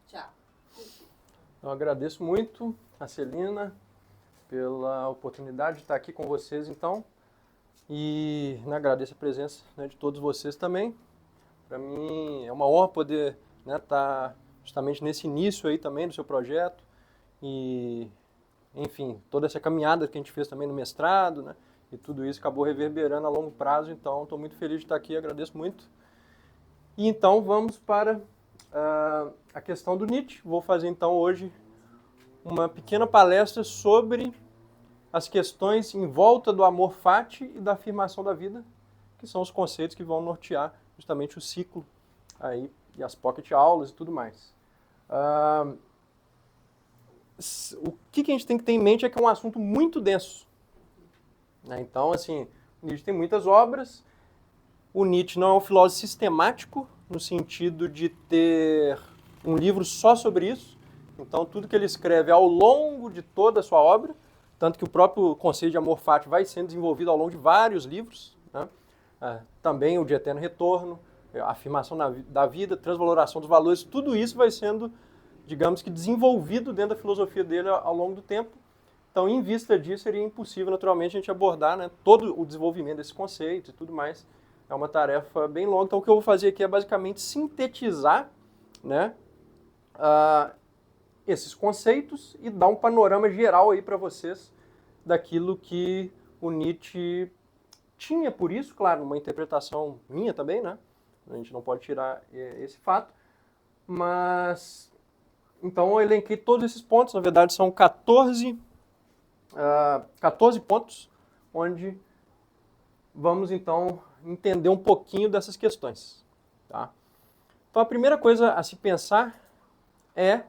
Tchau. Eu agradeço muito a Celina pela oportunidade de estar aqui com vocês, então, e agradeço a presença, né, de todos vocês também. Para mim é uma honra poder, né, estar justamente nesse início aí também do seu projeto e, enfim, toda essa caminhada que a gente fez também no mestrado, né, e tudo isso acabou reverberando a longo prazo, então estou muito feliz de estar aqui, agradeço muito. E então vamos para a questão do Nietzsche. Vou fazer então hoje uma pequena palestra sobre as questões em volta do amor fati e da afirmação da vida, que são os conceitos que vão nortear justamente o ciclo aí, e as pocket aulas e tudo mais. O que a gente tem que ter em mente é que é um assunto muito denso, né? Então, assim, o Nietzsche tem muitas obras. O Nietzsche não é um filósofo sistemático, no sentido de ter um livro só sobre isso. Então, tudo que ele escreve é ao longo de toda a sua obra, tanto que o próprio conceito de amor fati vai sendo desenvolvido ao longo de vários livros, né? Também o de Eterno Retorno, a afirmação da vida, transvaloração dos valores, tudo isso vai sendo, digamos que, desenvolvido dentro da filosofia dele ao longo do tempo. Então, em vista disso, seria impossível, naturalmente, a gente abordar, né, todo o desenvolvimento desse conceito e tudo mais. É uma tarefa bem longa. Então, o que eu vou fazer aqui é basicamente sintetizar, né, esses conceitos e dar um panorama geral aí para vocês daquilo que o Nietzsche tinha por isso, claro, uma interpretação minha também, né? A gente não pode tirar esse fato. Mas, então, eu elenquei todos esses pontos. Na verdade, são 14 pontos, onde vamos, então, entender um pouquinho dessas questões. Tá? Então, a primeira coisa a se pensar é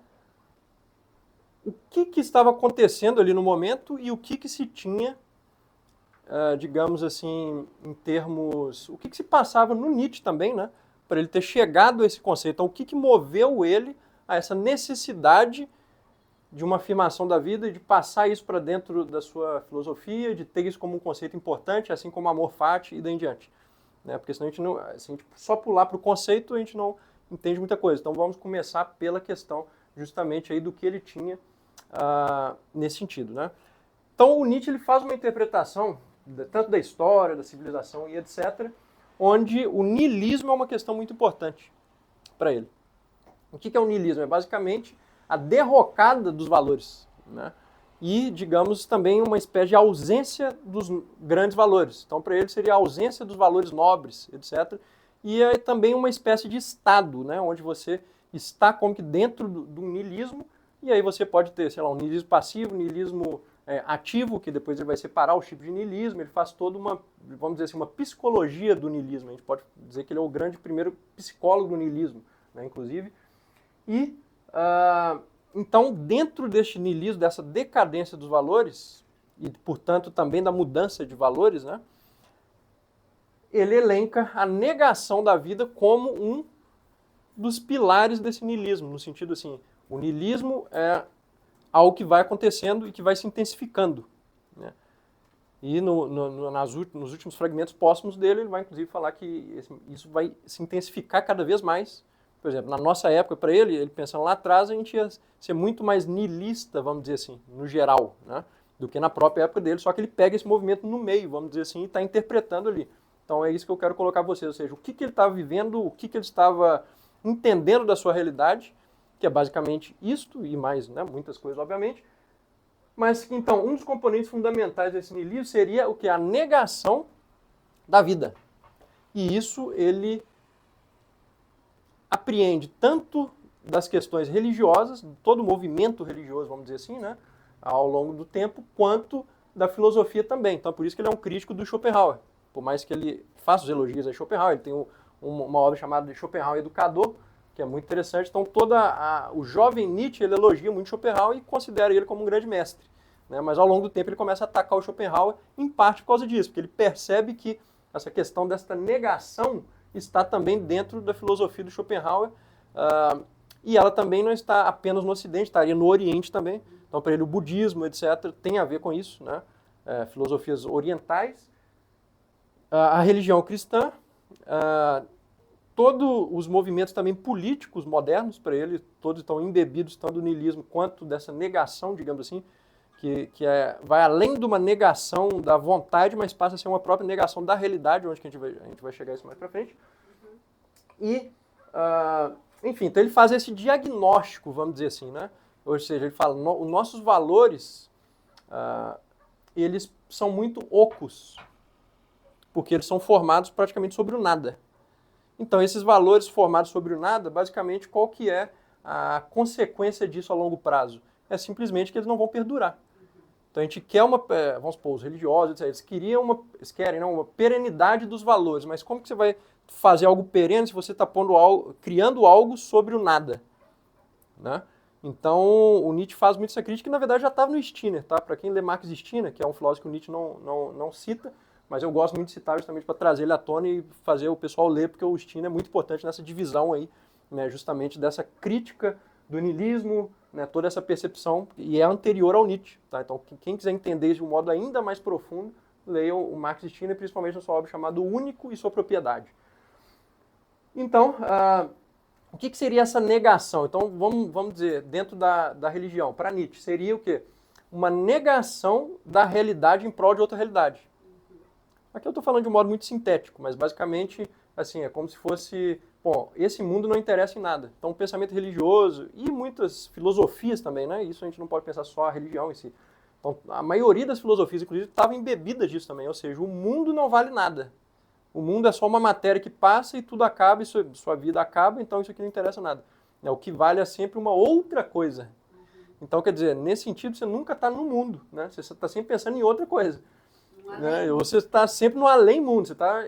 o que estava acontecendo ali no momento e o que se tinha, digamos assim, em termos... O que se passava no Nietzsche também, né? Para ele ter chegado a esse conceito. Então, o que moveu ele a essa necessidade de uma afirmação da vida e de passar isso para dentro da sua filosofia, de ter isso como um conceito importante, assim como amor fati e daí em diante. Né? Porque senão a gente não, se a gente só pular para o conceito, a gente não entende muita coisa. Então vamos começar pela questão justamente aí do que ele tinha nesse sentido. Né? Então o Nietzsche ele faz uma interpretação tanto da história, da civilização e etc., onde o niilismo é uma questão muito importante para ele. O que é o niilismo? É basicamente a derrocada dos valores, né? E, digamos, também uma espécie de ausência dos grandes valores. Então, para ele, seria a ausência dos valores nobres, etc. E é também uma espécie de estado, né? Onde você está como que dentro do niilismo, e aí você pode ter, sei lá, um niilismo passivo, um niilismo ativo, que depois ele vai separar os tipos de niilismo, ele faz toda uma, vamos dizer assim, uma psicologia do niilismo. A gente pode dizer que ele é o grande primeiro psicólogo do niilismo, né, inclusive. E, então, dentro deste niilismo, dessa decadência dos valores, e, portanto, também da mudança de valores, né, ele elenca a negação da vida como um dos pilares desse niilismo, no sentido assim, o niilismo é algo que vai acontecendo e que vai se intensificando. Né? E nos últimos fragmentos póstumos dele, ele vai, inclusive, falar que isso vai se intensificar cada vez mais. Por exemplo, na nossa época, para ele pensando lá atrás, a gente ia ser muito mais niilista, vamos dizer assim, no geral, né, do que na própria época dele, só que ele pega esse movimento no meio, vamos dizer assim, e está interpretando ali. Então é isso que eu quero colocar para vocês, ou seja, o que ele estava vivendo, o que ele estava entendendo da sua realidade, que é basicamente isto e mais, né, muitas coisas, obviamente. Mas, então, um dos componentes fundamentais desse niilismo seria o que? A negação da vida. E isso ele apreende tanto das questões religiosas, todo o movimento religioso, vamos dizer assim, né, ao longo do tempo, quanto da filosofia também. Então, por isso que ele é um crítico do Schopenhauer. Por mais que ele faça os elogios a Schopenhauer, ele tem uma obra chamada de Schopenhauer Educador, que é muito interessante. Então, o jovem Nietzsche, ele elogia muito Schopenhauer e considera ele como um grande mestre. Né? Mas, ao longo do tempo, ele começa a atacar o Schopenhauer, em parte por causa disso, porque ele percebe que essa questão desta negação está também dentro da filosofia do Schopenhauer, e ela também não está apenas no Ocidente, estaria no Oriente também. Então, para ele, o budismo, etc., tem a ver com isso, né? Filosofias orientais. A religião cristã, todos os movimentos também políticos modernos, para ele, todos estão embebidos tanto do niilismo quanto dessa negação, digamos assim, vai além de uma negação da vontade, mas passa a ser uma própria negação da realidade, onde que a gente vai chegar isso mais para frente. E, enfim, então ele faz esse diagnóstico, vamos dizer assim, né? Ou seja, ele fala, os nossos valores, eles são muito ocos, porque eles são formados praticamente sobre o nada. Então, esses valores formados sobre o nada, basicamente, qual que é a consequência disso a longo prazo? É simplesmente que eles não vão perdurar. Então, a gente quer vamos supor, os religiosos, eles querem uma perenidade dos valores, mas como que você vai fazer algo perene se você está criando algo sobre o nada? Né? Então, o Nietzsche faz muito essa crítica, que na verdade já estava no Stirner, tá? Para quem lê Max Stirner, que é um filósofo que o Nietzsche não cita, mas eu gosto muito de citar justamente para trazer ele à tona e fazer o pessoal ler, porque o Stirner é muito importante nessa divisão aí, né, justamente dessa crítica do niilismo, né, toda essa percepção, e é anterior ao Nietzsche. Tá? Então, quem quiser entender isso de um modo ainda mais profundo, leia o Max Stirner, principalmente na sua obra chamada O Único e Sua Propriedade. Então, o que seria essa negação? Então, vamos dizer, dentro da religião, para Nietzsche, seria o quê? Uma negação da realidade em prol de outra realidade. Aqui eu estou falando de um modo muito sintético, mas basicamente, assim, é como se fosse, bom, esse mundo não interessa em nada. Então, o pensamento religioso e muitas filosofias também, né? Isso a gente não pode pensar só a religião em si. Então, a maioria das filosofias, inclusive, estava embebida disso também, ou seja, o mundo não vale nada. O mundo é só uma matéria que passa e tudo acaba, e sua vida acaba, então isso aqui não interessa nada. O que vale é sempre uma outra coisa. Então, quer dizer, nesse sentido, você nunca está no mundo, né? Você está sempre pensando em outra coisa. Né? Você está sempre no além-mundo, você está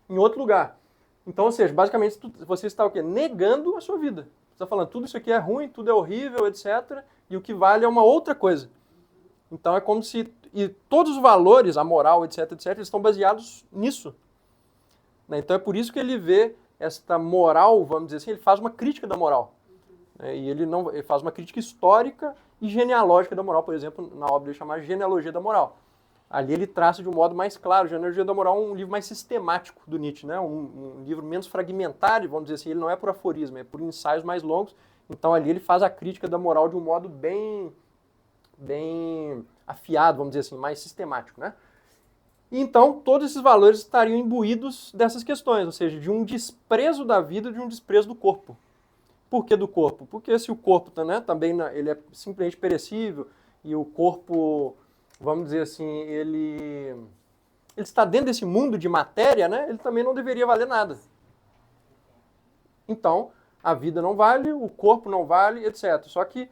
em outro lugar. Então, ou seja, basicamente você está o quê? Negando a sua vida. Você está falando, tudo isso aqui é ruim, tudo é horrível, etc. E o que vale é uma outra coisa. Então é como se... E todos os valores, a moral, etc, etc, eles estão baseados nisso. Né? Então é por isso que ele vê esta moral, vamos dizer assim, ele faz uma crítica da moral. E ele faz uma crítica histórica e genealógica da moral, por exemplo, na obra dele chamada Genealogia da Moral. Ali ele traça de um modo mais claro. Genealogia da Moral é um livro mais sistemático do Nietzsche, né? Um livro menos fragmentário, vamos dizer assim. Ele não é por aforismo, é por ensaios mais longos. Então ali ele faz a crítica da moral de um modo bem afiado, vamos dizer assim, mais sistemático, né? E então todos esses valores estariam imbuídos dessas questões, ou seja, de um desprezo da vida, de um desprezo do corpo. Por que do corpo? Porque se o corpo também ele é simplesmente perecível e o corpo... vamos dizer assim, ele está dentro desse mundo de matéria, né? Ele também não deveria valer nada. Então, a vida não vale, o corpo não vale, etc. Só que,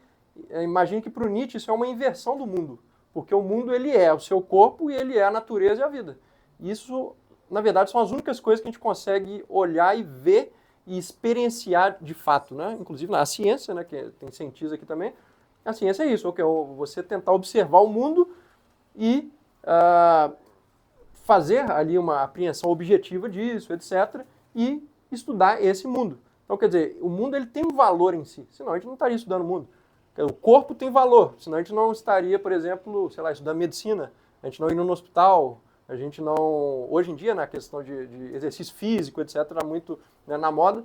imagine que para o Nietzsche isso é uma inversão do mundo. Porque o mundo ele é o seu corpo e ele é a natureza e a vida. Isso, na verdade, são as únicas coisas que a gente consegue olhar e ver e experienciar de fato, né? Inclusive na ciência, né? Que tem cientistas aqui também. A ciência é isso, você tentar observar o mundo e fazer ali uma apreensão objetiva disso, etc., e estudar esse mundo. Então, quer dizer, o mundo ele tem um valor em si, senão a gente não estaria estudando o mundo. O corpo tem valor, senão a gente não estaria, por exemplo, sei lá, estudando medicina, a gente não indo no hospital, a gente não... Hoje em dia, na questão de exercício físico, etc., está muito, né, na moda.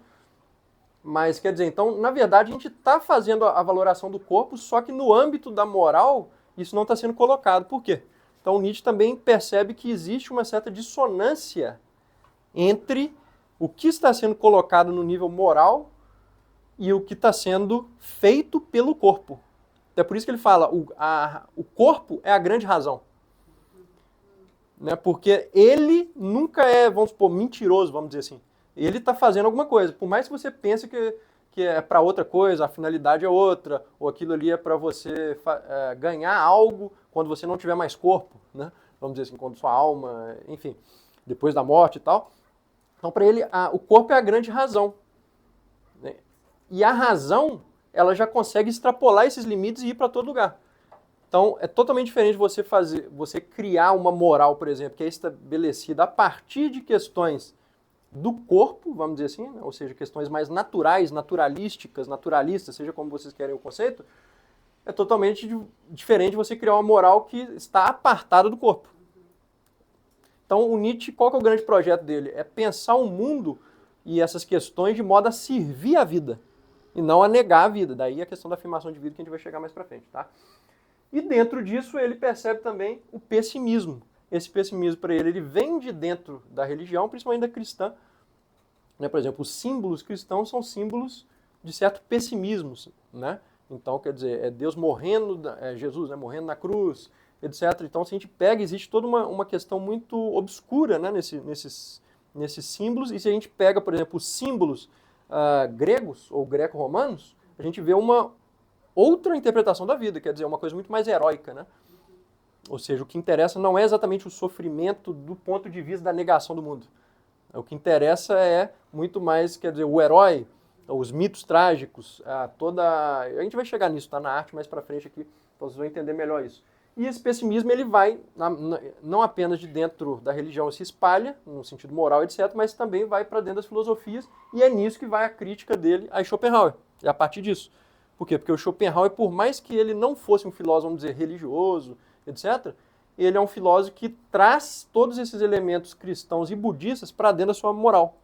Mas, quer dizer, então, na verdade, a gente está fazendo a valoração do corpo, só que no âmbito da moral, isso não está sendo colocado. Por quê? Então, Nietzsche também percebe que existe uma certa dissonância entre o que está sendo colocado no nível moral e o que está sendo feito pelo corpo. É por isso que ele fala, o corpo é a grande razão. Né? Porque ele nunca é, vamos supor, mentiroso, vamos dizer assim. Ele está fazendo alguma coisa. Por mais que você pense que é para outra coisa, a finalidade é outra, ou aquilo ali é para você ganhar algo quando você não tiver mais corpo, né? Vamos dizer assim, quando sua alma, enfim, depois da morte e tal. Então, para ele, o corpo é a grande razão. Né? E a razão, ela já consegue extrapolar esses limites e ir para todo lugar. Então, é totalmente diferente você criar uma moral, por exemplo, que é estabelecida a partir de questões do corpo, vamos dizer assim, né? Ou seja, questões mais naturais, naturalísticas, naturalistas, seja como vocês querem o conceito, é totalmente diferente de você criar uma moral que está apartada do corpo. Então, o Nietzsche, qual que é o grande projeto dele? É pensar um mundo e essas questões de modo a servir a vida e não a negar a vida. Daí a questão da afirmação de vida que a gente vai chegar mais para frente, tá? E dentro disso ele percebe também o pessimismo. Esse pessimismo para ele vem de dentro da religião, principalmente da cristã. Né? Por exemplo, os símbolos cristãos são símbolos de certo pessimismo, né? Então, quer dizer, é Deus morrendo, Jesus, né, morrendo na cruz, etc. Então, se a gente pega, existe toda uma questão muito obscura, né, nesses símbolos. E se a gente pega, por exemplo, os símbolos gregos ou greco-romanos, a gente vê uma outra interpretação da vida, quer dizer, uma coisa muito mais heróica, né? Ou seja, o que interessa não é exatamente o sofrimento do ponto de vista da negação do mundo. O que interessa é muito mais, quer dizer, o herói, os mitos trágicos, a gente vai chegar nisso, tá na arte mais para frente aqui, então vocês vão entender melhor isso. E esse pessimismo, ele vai, não apenas de dentro da religião, se espalha, no sentido moral, etc., mas também vai para dentro das filosofias, e é nisso que vai a crítica dele a Schopenhauer, é a partir disso. Por quê? Porque o Schopenhauer, por mais que ele não fosse um filósofo, vamos dizer, religioso, etc., ele é um filósofo que traz todos esses elementos cristãos e budistas para dentro da sua moral.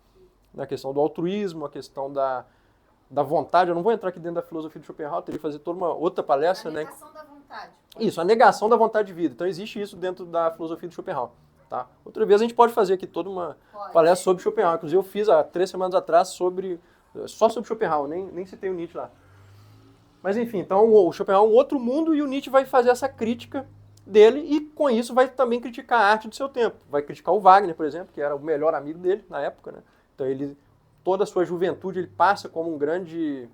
A questão do altruísmo, a questão da vontade. Eu não vou entrar aqui dentro da filosofia de Schopenhauer, teria que fazer toda uma outra palestra. A negação da vontade. Isso, a negação da vontade de vida. Então existe isso dentro da filosofia de Schopenhauer. Tá? Outra vez a gente pode fazer aqui toda uma palestra sobre Schopenhauer. Inclusive eu fiz há 3 semanas atrás só sobre Schopenhauer, nem citei o Nietzsche lá. Mas enfim, então o Schopenhauer é um outro mundo e o Nietzsche vai fazer essa crítica dele e com isso vai também criticar a arte do seu tempo. Vai criticar o Wagner, por exemplo, que era o melhor amigo dele na época, né? Então toda a sua juventude ele passa como um grande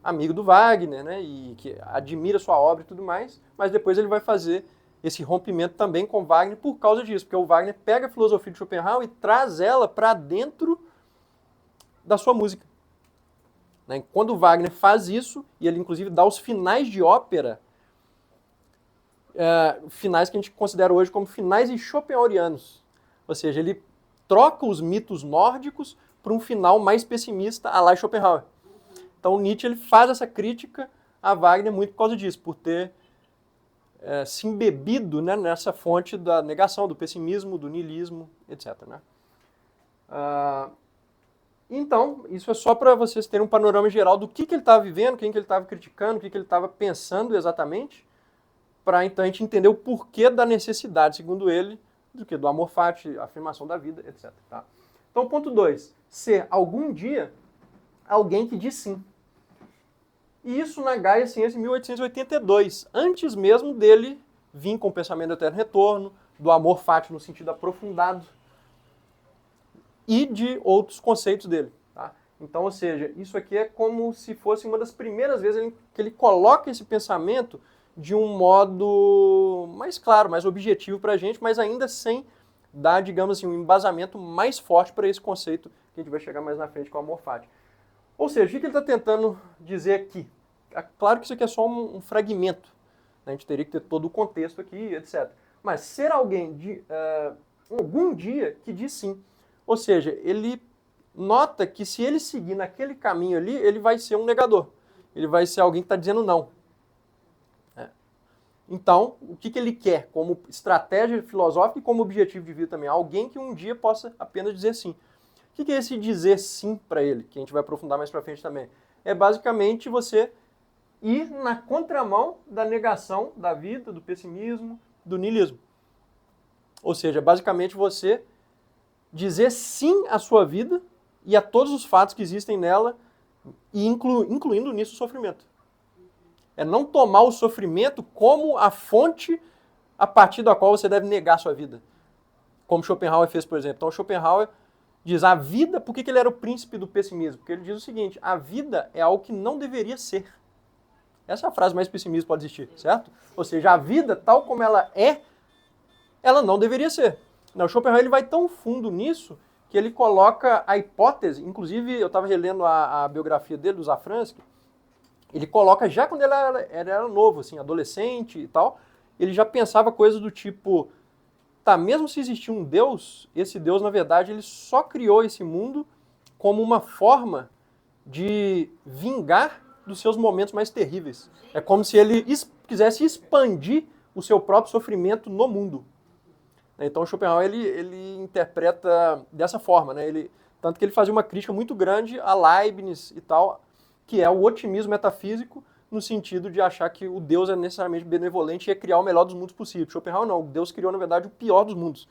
amigo do Wagner, né? E que admira sua obra e tudo mais, mas depois ele vai fazer esse rompimento também com Wagner por causa disso, porque o Wagner pega a filosofia de Schopenhauer e traz ela para dentro da sua música. Né? Quando o Wagner faz isso, e ele inclusive dá os finais de ópera, finais que a gente considera hoje como finais schopenhauerianos. Ou seja, ele troca os mitos nórdicos para um final mais pessimista à la Schopenhauer. Então o Nietzsche ele faz essa crítica a Wagner muito por causa disso, por ter se embebido, né, nessa fonte da negação, do pessimismo, do niilismo, etc. Né? Então, isso é só para vocês terem um panorama geral do que ele estava vivendo, quem que ele estava criticando, o que ele estava pensando exatamente, para então a gente entender o porquê da necessidade, segundo ele, do amor fati, afirmação da vida, etc. Tá? Então, ponto 2. Ser algum dia alguém que diz sim. E isso na Gaia Ciência em 1882, antes mesmo dele vir com o pensamento do eterno retorno, do amor fati no sentido aprofundado e de outros conceitos dele. Tá? Então, ou seja, isso aqui é como se fosse uma das primeiras vezes que ele coloca esse pensamento de um modo mais claro, mais objetivo para a gente, mas ainda sem dar, digamos assim, um embasamento mais forte para esse conceito que a gente vai chegar mais na frente com o amor fati. Ou seja, o que ele está tentando dizer aqui? Claro que isso aqui é só um fragmento, né? A gente teria que ter todo o contexto aqui, etc. Mas ser alguém de algum dia que diz sim. Ou seja, ele nota que se ele seguir naquele caminho ali, ele vai ser um negador. Ele vai ser alguém que está dizendo não. Então, o que ele quer como estratégia filosófica e como objetivo de vida também? Alguém que um dia possa apenas dizer sim. O que é esse dizer sim para ele? Que a gente vai aprofundar mais para frente também. É basicamente você ir na contramão da negação da vida, do pessimismo, do niilismo. Ou seja, basicamente você dizer sim à sua vida e a todos os fatos que existem nela, e incluindo nisso o sofrimento. É não tomar o sofrimento como a fonte a partir da qual você deve negar a sua vida. Como Schopenhauer fez, por exemplo. Então Schopenhauer diz a vida, por que ele era o príncipe do pessimismo? Porque ele diz o seguinte, a vida é algo que não deveria ser. Essa é a frase mais pessimista que pode existir, certo? Ou seja, a vida, tal como ela é, ela não deveria ser. Não, o Schopenhauer ele vai tão fundo nisso que ele coloca a hipótese, inclusive eu estava relendo a biografia dele, do Zafransky, ele coloca já quando ele era novo, assim, adolescente e tal, ele já pensava coisas do tipo, tá, mesmo se existir um Deus, esse Deus, na verdade, ele só criou esse mundo como uma forma de vingar dos seus momentos mais terríveis. É como se ele quisesse expandir o seu próprio sofrimento no mundo. Então, Schopenhauer, ele interpreta dessa forma, né? Tanto que ele fazia uma crítica muito grande a Leibniz e tal, que é o otimismo metafísico, no sentido de achar que o Deus é necessariamente benevolente e ia criar o melhor dos mundos possível. Schopenhauer não, Deus criou, na verdade, o pior dos mundos.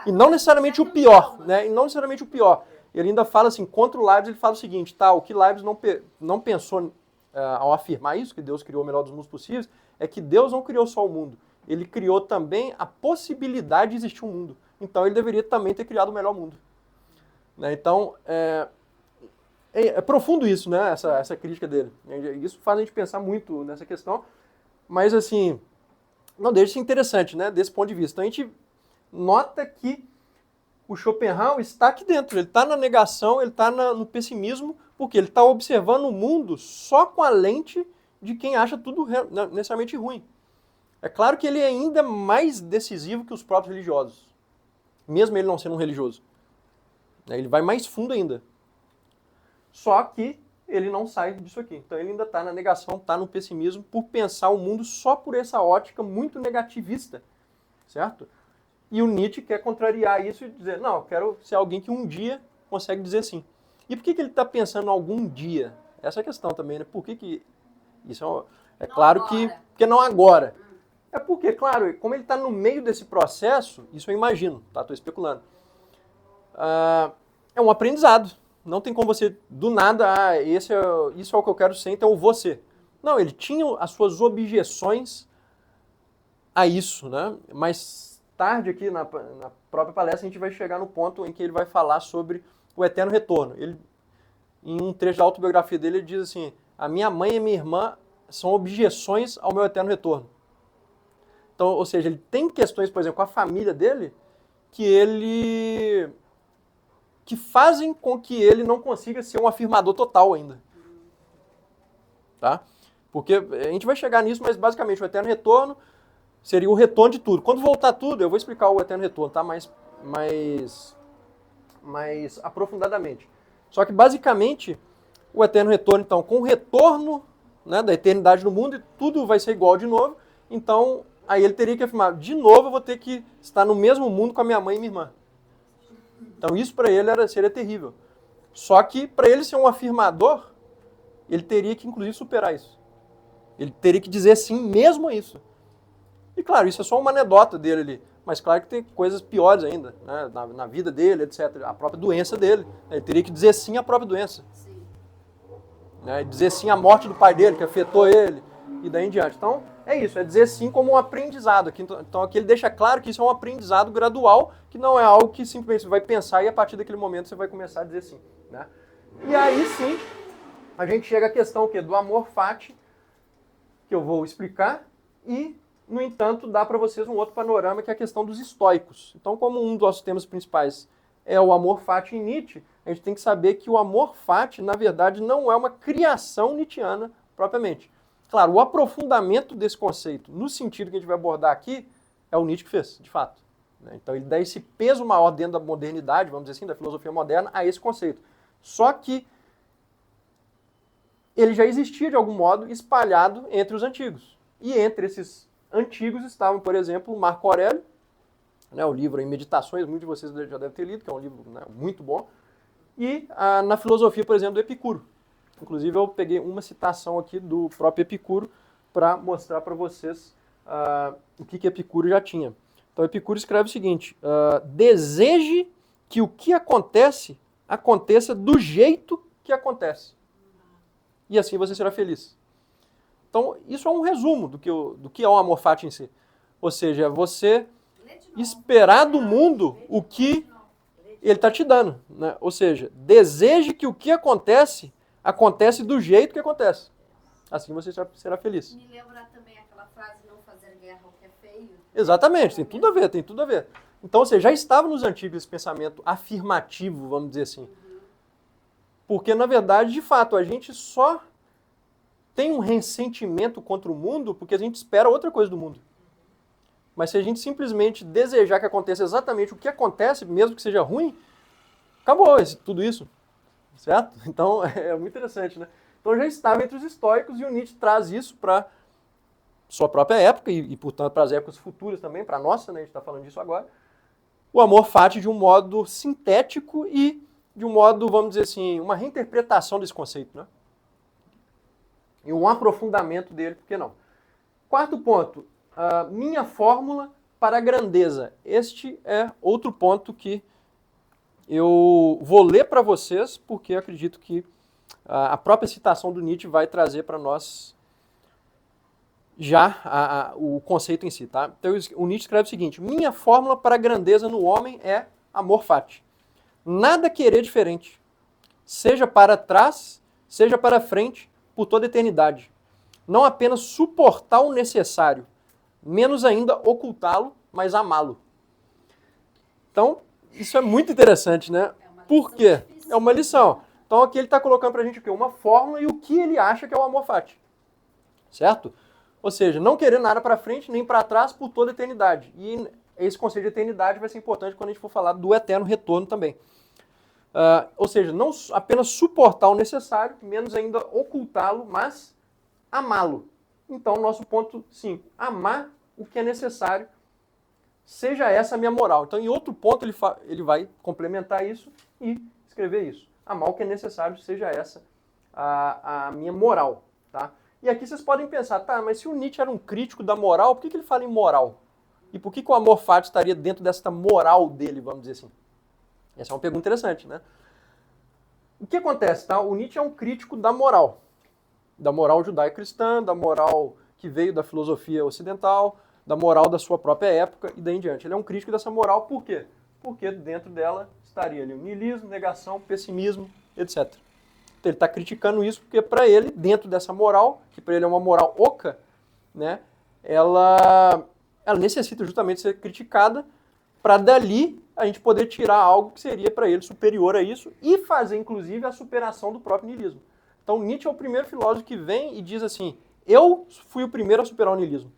E não necessariamente o pior, né? E não necessariamente o pior. Ele ainda fala assim, contra o Leibniz, ele fala o seguinte, tá, o que Leibniz não pensou ao afirmar isso, que Deus criou o melhor dos mundos possíveis, é que Deus não criou só o mundo, ele criou também a possibilidade de existir um mundo. Então ele deveria também ter criado o melhor mundo. Né? Então, é profundo isso, né? Essa crítica dele. Isso faz a gente pensar muito nessa questão, mas assim, não deixa de ser interessante, né? Desse ponto de vista. Então a gente nota que o Schopenhauer está aqui dentro, ele está na negação, ele está no pessimismo, porque ele está observando o mundo só com a lente de quem acha tudo necessariamente ruim. É claro que ele é ainda mais decisivo que os próprios religiosos, mesmo ele não sendo um religioso. Ele vai mais fundo ainda. Só que ele não sai disso aqui. Então ele ainda está na negação, está no pessimismo, por pensar o mundo só por essa ótica muito negativista, certo? E o Nietzsche quer contrariar isso e dizer, não, eu quero ser alguém que um dia consegue dizer sim. E por que ele está pensando algum dia? Essa é a questão também, né? Por que isso é claro que... Porque não agora. É porque, claro, como ele está no meio desse processo, isso eu imagino, tá? Estou especulando. É um aprendizado. Não tem como você, do nada, isso é o que eu quero ser, então eu vou ser. Não, ele tinha as suas objeções a isso, né? Mas tarde aqui na própria palestra a gente vai chegar no ponto em que ele vai falar sobre o eterno retorno. Ele, em um trecho da autobiografia dele, ele diz assim, a minha mãe e a minha irmã são objeções ao meu eterno retorno. Então, ou seja, ele tem questões, por exemplo, com a família dele, que fazem com que ele não consiga ser um afirmador total ainda. Tá? Porque a gente vai chegar nisso, mas basicamente o eterno retorno seria o retorno de tudo. Quando voltar tudo, eu vou explicar o eterno retorno, tá? mais aprofundadamente. Só que basicamente o eterno retorno, então, com o retorno, né, da eternidade no mundo, tudo vai ser igual de novo, então aí ele teria que afirmar, de novo eu vou ter que estar no mesmo mundo com a minha mãe e minha irmã. Então isso para ele seria terrível. Só que para ele ser um afirmador, ele teria que inclusive superar isso. Ele teria que dizer sim mesmo a isso. E claro, isso é só uma anedota dele ali. Mas claro que tem coisas piores ainda, né, na vida dele, etc. A própria doença dele. Ele teria que dizer sim à própria doença. Sim. Né, dizer sim à morte do pai dele, que afetou ele, e daí em diante. Então, é isso, é dizer sim como um aprendizado. Então aqui ele deixa claro que isso é um aprendizado gradual, que não é algo que simplesmente você vai pensar e a partir daquele momento você vai começar a dizer sim. Né? E aí sim, a gente chega à questão do amor fati, que eu vou explicar, e, no entanto, dá para vocês um outro panorama, que é a questão dos estoicos. Então, como um dos nossos temas principais é o amor fati em Nietzsche, a gente tem que saber que o amor fati, na verdade, não é uma criação nietzschiana propriamente. Claro, o aprofundamento desse conceito, no sentido que a gente vai abordar aqui, é o Nietzsche que fez, de fato. Então ele dá esse peso maior dentro da modernidade, vamos dizer assim, da filosofia moderna, a esse conceito. Só que ele já existia, de algum modo, espalhado entre os antigos. E entre esses antigos estavam, por exemplo, Marco Aurélio, né, o livro em Meditações, muitos de vocês já devem ter lido, que é um livro, né, muito bom, e na filosofia, por exemplo, do Epicuro. Inclusive, eu peguei uma citação aqui do próprio Epicuro para mostrar para vocês o que Epicuro já tinha. Então, Epicuro escreve o seguinte, deseje que o que acontece, aconteça do jeito que acontece. E assim você será feliz. Então, isso é um resumo do que é o amor fati em si. Ou seja, você esperar do mundo o que ele está te dando. Né? Ou seja, deseje que o que acontece do jeito que acontece. Assim você será feliz. Me lembra também aquela frase, não fazer guerra ao que é feio. Exatamente, tem tudo a ver. Então, ou seja, já estava nos antigos esse pensamento afirmativo, vamos dizer assim. Porque, na verdade, de fato, a gente só tem um ressentimento contra o mundo porque a gente espera outra coisa do mundo. Mas se a gente simplesmente desejar que aconteça exatamente o que acontece, mesmo que seja ruim, acabou tudo isso. Certo? Então, é muito interessante, né? Então, já estava entre os estoicos e o Nietzsche traz isso para sua própria época e, portanto, para as épocas futuras também, para a nossa, né? A gente está falando disso agora. O amor fati de um modo sintético e de um modo, vamos dizer assim, uma reinterpretação desse conceito, né? E um aprofundamento dele, por que não? Quarto ponto, minha fórmula para a grandeza. Este é outro ponto que eu vou ler para vocês, porque eu acredito que a própria citação do Nietzsche vai trazer para nós já o conceito em si, tá? Então o Nietzsche escreve o seguinte: minha fórmula para a grandeza no homem é amor fati. Nada querer diferente, seja para trás, seja para frente, por toda a eternidade. Não apenas suportar o necessário, menos ainda ocultá-lo, mas amá-lo. Então, isso é muito interessante, né? Por quê? É uma lição. Então aqui ele está colocando para a gente o quê? Uma fórmula e o que ele acha que é o amor fati. Certo? Ou seja, não querer nada para frente nem para trás por toda a eternidade. E esse conceito de eternidade vai ser importante quando a gente for falar do eterno retorno também. Ou seja, não apenas suportar o necessário, menos ainda ocultá-lo, mas amá-lo. Então, nosso ponto 5, amar o que é necessário, seja essa a minha moral. Então, em outro ponto, ele vai complementar isso e escrever isso. Amar o que é necessário, seja essa a minha moral. Tá? E aqui vocês podem pensar, tá, mas se o Nietzsche era um crítico da moral, por que ele fala em moral? E por que o amor fati estaria dentro dessa moral dele, vamos dizer assim? Essa é uma pergunta interessante, né? O que acontece, tá? O Nietzsche é um crítico da moral judaico-cristã, da moral que veio da filosofia ocidental, da moral da sua própria época e daí em diante. Ele é um crítico dessa moral por quê? Porque dentro dela estaria ali o niilismo, negação, pessimismo, etc. Então ele está criticando isso porque para ele, dentro dessa moral, que para ele é uma moral oca, né, ela necessita justamente ser criticada para dali a gente poder tirar algo que seria para ele superior a isso e fazer, inclusive, a superação do próprio niilismo. Então, Nietzsche é o primeiro filósofo que vem e diz assim, eu fui o primeiro a superar o niilismo.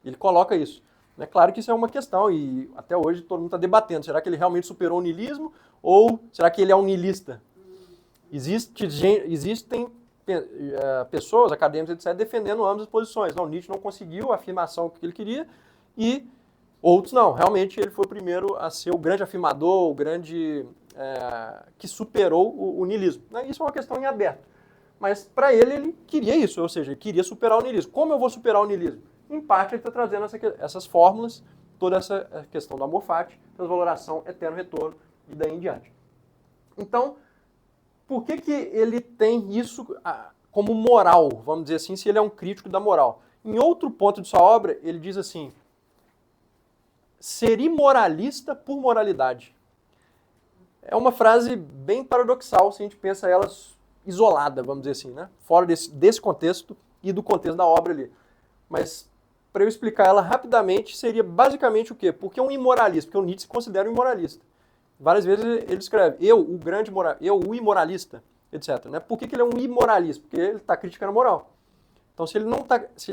Ele coloca isso. É claro que isso é uma questão e até hoje todo mundo está debatendo. Será que ele realmente superou o niilismo ou será que ele é um niilista? Existem pessoas, acadêmicos, etc., defendendo ambas as posições. Não, Nietzsche não conseguiu a afirmação que ele queria e outros não. Realmente ele foi o primeiro a ser o grande afirmador, o grande que superou o niilismo. Isso é uma questão em aberto. Mas para ele queria isso, ou seja, ele queria superar o niilismo. Como eu vou superar o niilismo? Em parte ele está trazendo essas fórmulas, toda essa questão do amor fati, transvaloração, eterno retorno e daí em diante. Então, por que ele tem isso como moral, vamos dizer assim, se ele é um crítico da moral? Em outro ponto de sua obra, ele diz assim, ser imoralista por moralidade. É uma frase bem paradoxal se a gente pensa ela isolada, vamos dizer assim, né? Fora desse contexto e do contexto da obra ali. Mas, para eu explicar ela rapidamente, seria basicamente o quê? Porque um imoralista, porque o Nietzsche se considera um imoralista. Várias vezes ele escreve, eu, o imoralista, etc. Né? Por que ele é um imoralista? Porque ele está criticando a moral. Então, se ele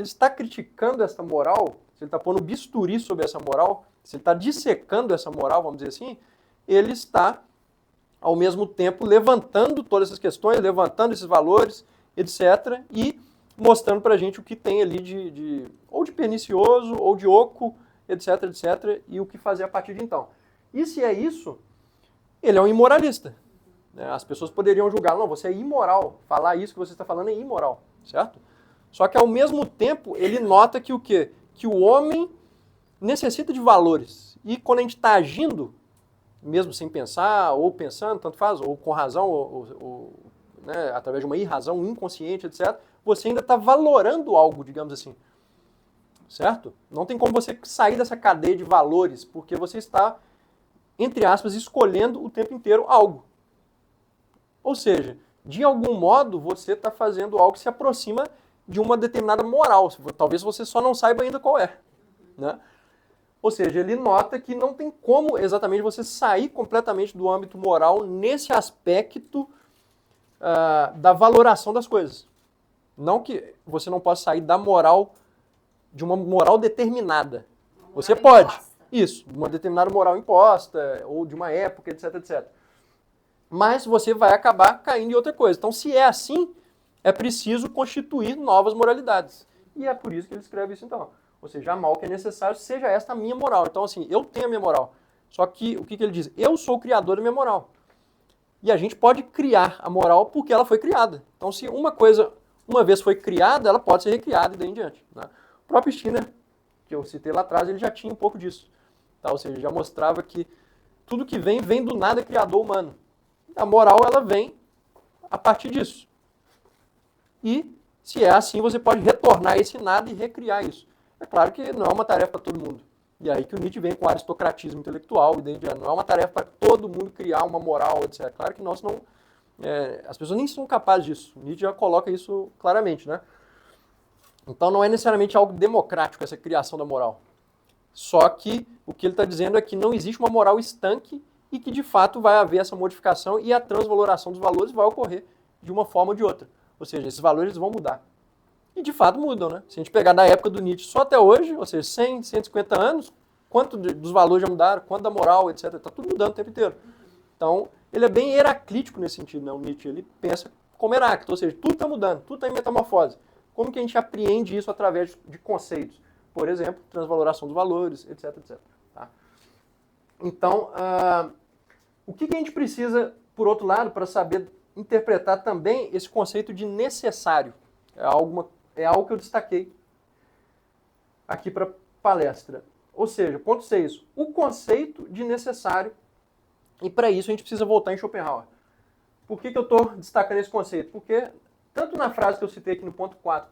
está criticando essa moral, se ele está pondo bisturi sobre essa moral, se ele está dissecando essa moral, vamos dizer assim, ele está, ao mesmo tempo, levantando todas essas questões, levantando esses valores, etc., e mostrando para a gente o que tem ali ou de pernicioso, ou de oco, etc., etc., e o que fazer a partir de então. E se é isso, ele é um imoralista. As pessoas poderiam julgar, não, você é imoral, falar isso que você está falando é imoral, certo? Só que, ao mesmo tempo, ele nota que o quê? Que o homem necessita de valores. E quando a gente está agindo, mesmo sem pensar, ou pensando, tanto faz, ou com razão, ou né, através de uma irrazão inconsciente, etc., você ainda está valorando algo, digamos assim. Certo? Não tem como você sair dessa cadeia de valores, porque você está, entre aspas, escolhendo o tempo inteiro algo. Ou seja, de algum modo, você está fazendo algo que se aproxima de uma determinada moral. Talvez você só não saiba ainda qual é. Né? Ou seja, ele nota que não tem como exatamente você sair completamente do âmbito moral nesse aspecto da valoração das coisas. Não que você não possa sair da moral, de uma moral determinada. Você pode. Isso, de uma determinada moral imposta, ou de uma época, etc, etc. Mas você vai acabar caindo em outra coisa. Então, se é assim, é preciso constituir novas moralidades. E é por isso que ele escreve isso, então. Ou seja, amar o que é necessário, seja esta a minha moral. Então, assim, eu tenho a minha moral. Só que, o que ele diz? Eu sou o criador da minha moral. E a gente pode criar a moral porque ela foi criada. Então, se uma coisa, uma vez foi criada, ela pode ser recriada e daí em diante. Né? O próprio Skinner, que eu citei lá atrás, ele já tinha um pouco disso. Tá? Ou seja, já mostrava que tudo que vem, vem do nada criador humano. A moral, ela vem a partir disso. E, se é assim, você pode retornar esse nada e recriar isso. É claro que não é uma tarefa para todo mundo. E aí que o Nietzsche vem com o aristocratismo intelectual, e não é uma tarefa para todo mundo criar uma moral, etc. Claro que nós não... as pessoas nem são capazes disso. O Nietzsche já coloca isso claramente, né? Então não é necessariamente algo democrático essa criação da moral. Só que o que ele está dizendo é que não existe uma moral estanque e que de fato vai haver essa modificação e a transvaloração dos valores vai ocorrer de uma forma ou de outra. Ou seja, esses valores vão mudar. E de fato mudam, né? Se a gente pegar da época do Nietzsche só até hoje, ou seja, 100, 150 anos, quanto dos valores já mudaram, quanto da moral, etc. Está tudo mudando o tempo inteiro. Então, ele é bem heraclítico nesse sentido, né? O Nietzsche, ele pensa como Heráclito, ou seja, tudo está mudando, tudo está em metamorfose. Como que a gente apreende isso através de conceitos? Por exemplo, transvaloração dos valores, etc, etc. Tá? Então, o que a gente precisa, por outro lado, para saber interpretar também esse conceito de necessário? É algo que eu destaquei aqui para a palestra. Ou seja, ponto 6, o conceito de necessário, e para isso a gente precisa voltar em Schopenhauer. Por que eu estou destacando esse conceito? Porque, tanto na frase que eu citei aqui no ponto 4,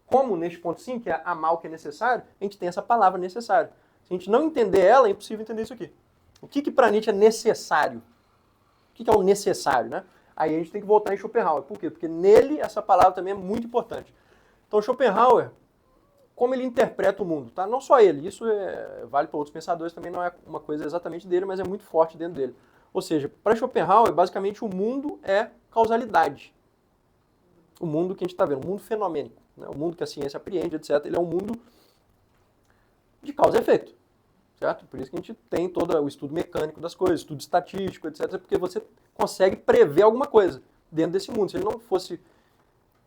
como neste ponto 5, que é amar o que é necessário, a gente tem essa palavra necessário. Se a gente não entender ela, é impossível entender isso aqui. O que para Nietzsche é necessário? O que é o necessário, né? Aí a gente tem que voltar em Schopenhauer. Por quê? Porque nele essa palavra também é muito importante. Então Schopenhauer, como ele interpreta o mundo, tá? Não só ele, isso vale para outros pensadores, também não é uma coisa exatamente dele, mas é muito forte dentro dele. Ou seja, para Schopenhauer, basicamente o mundo é causalidade. O mundo que a gente está vendo, o mundo fenomênico, né? O mundo que a ciência apreende, etc., ele é um mundo de causa e efeito. Certo? Por isso que a gente tem todo o estudo mecânico das coisas, estudo estatístico, etc., porque você consegue prever alguma coisa dentro desse mundo. Se ele não fosse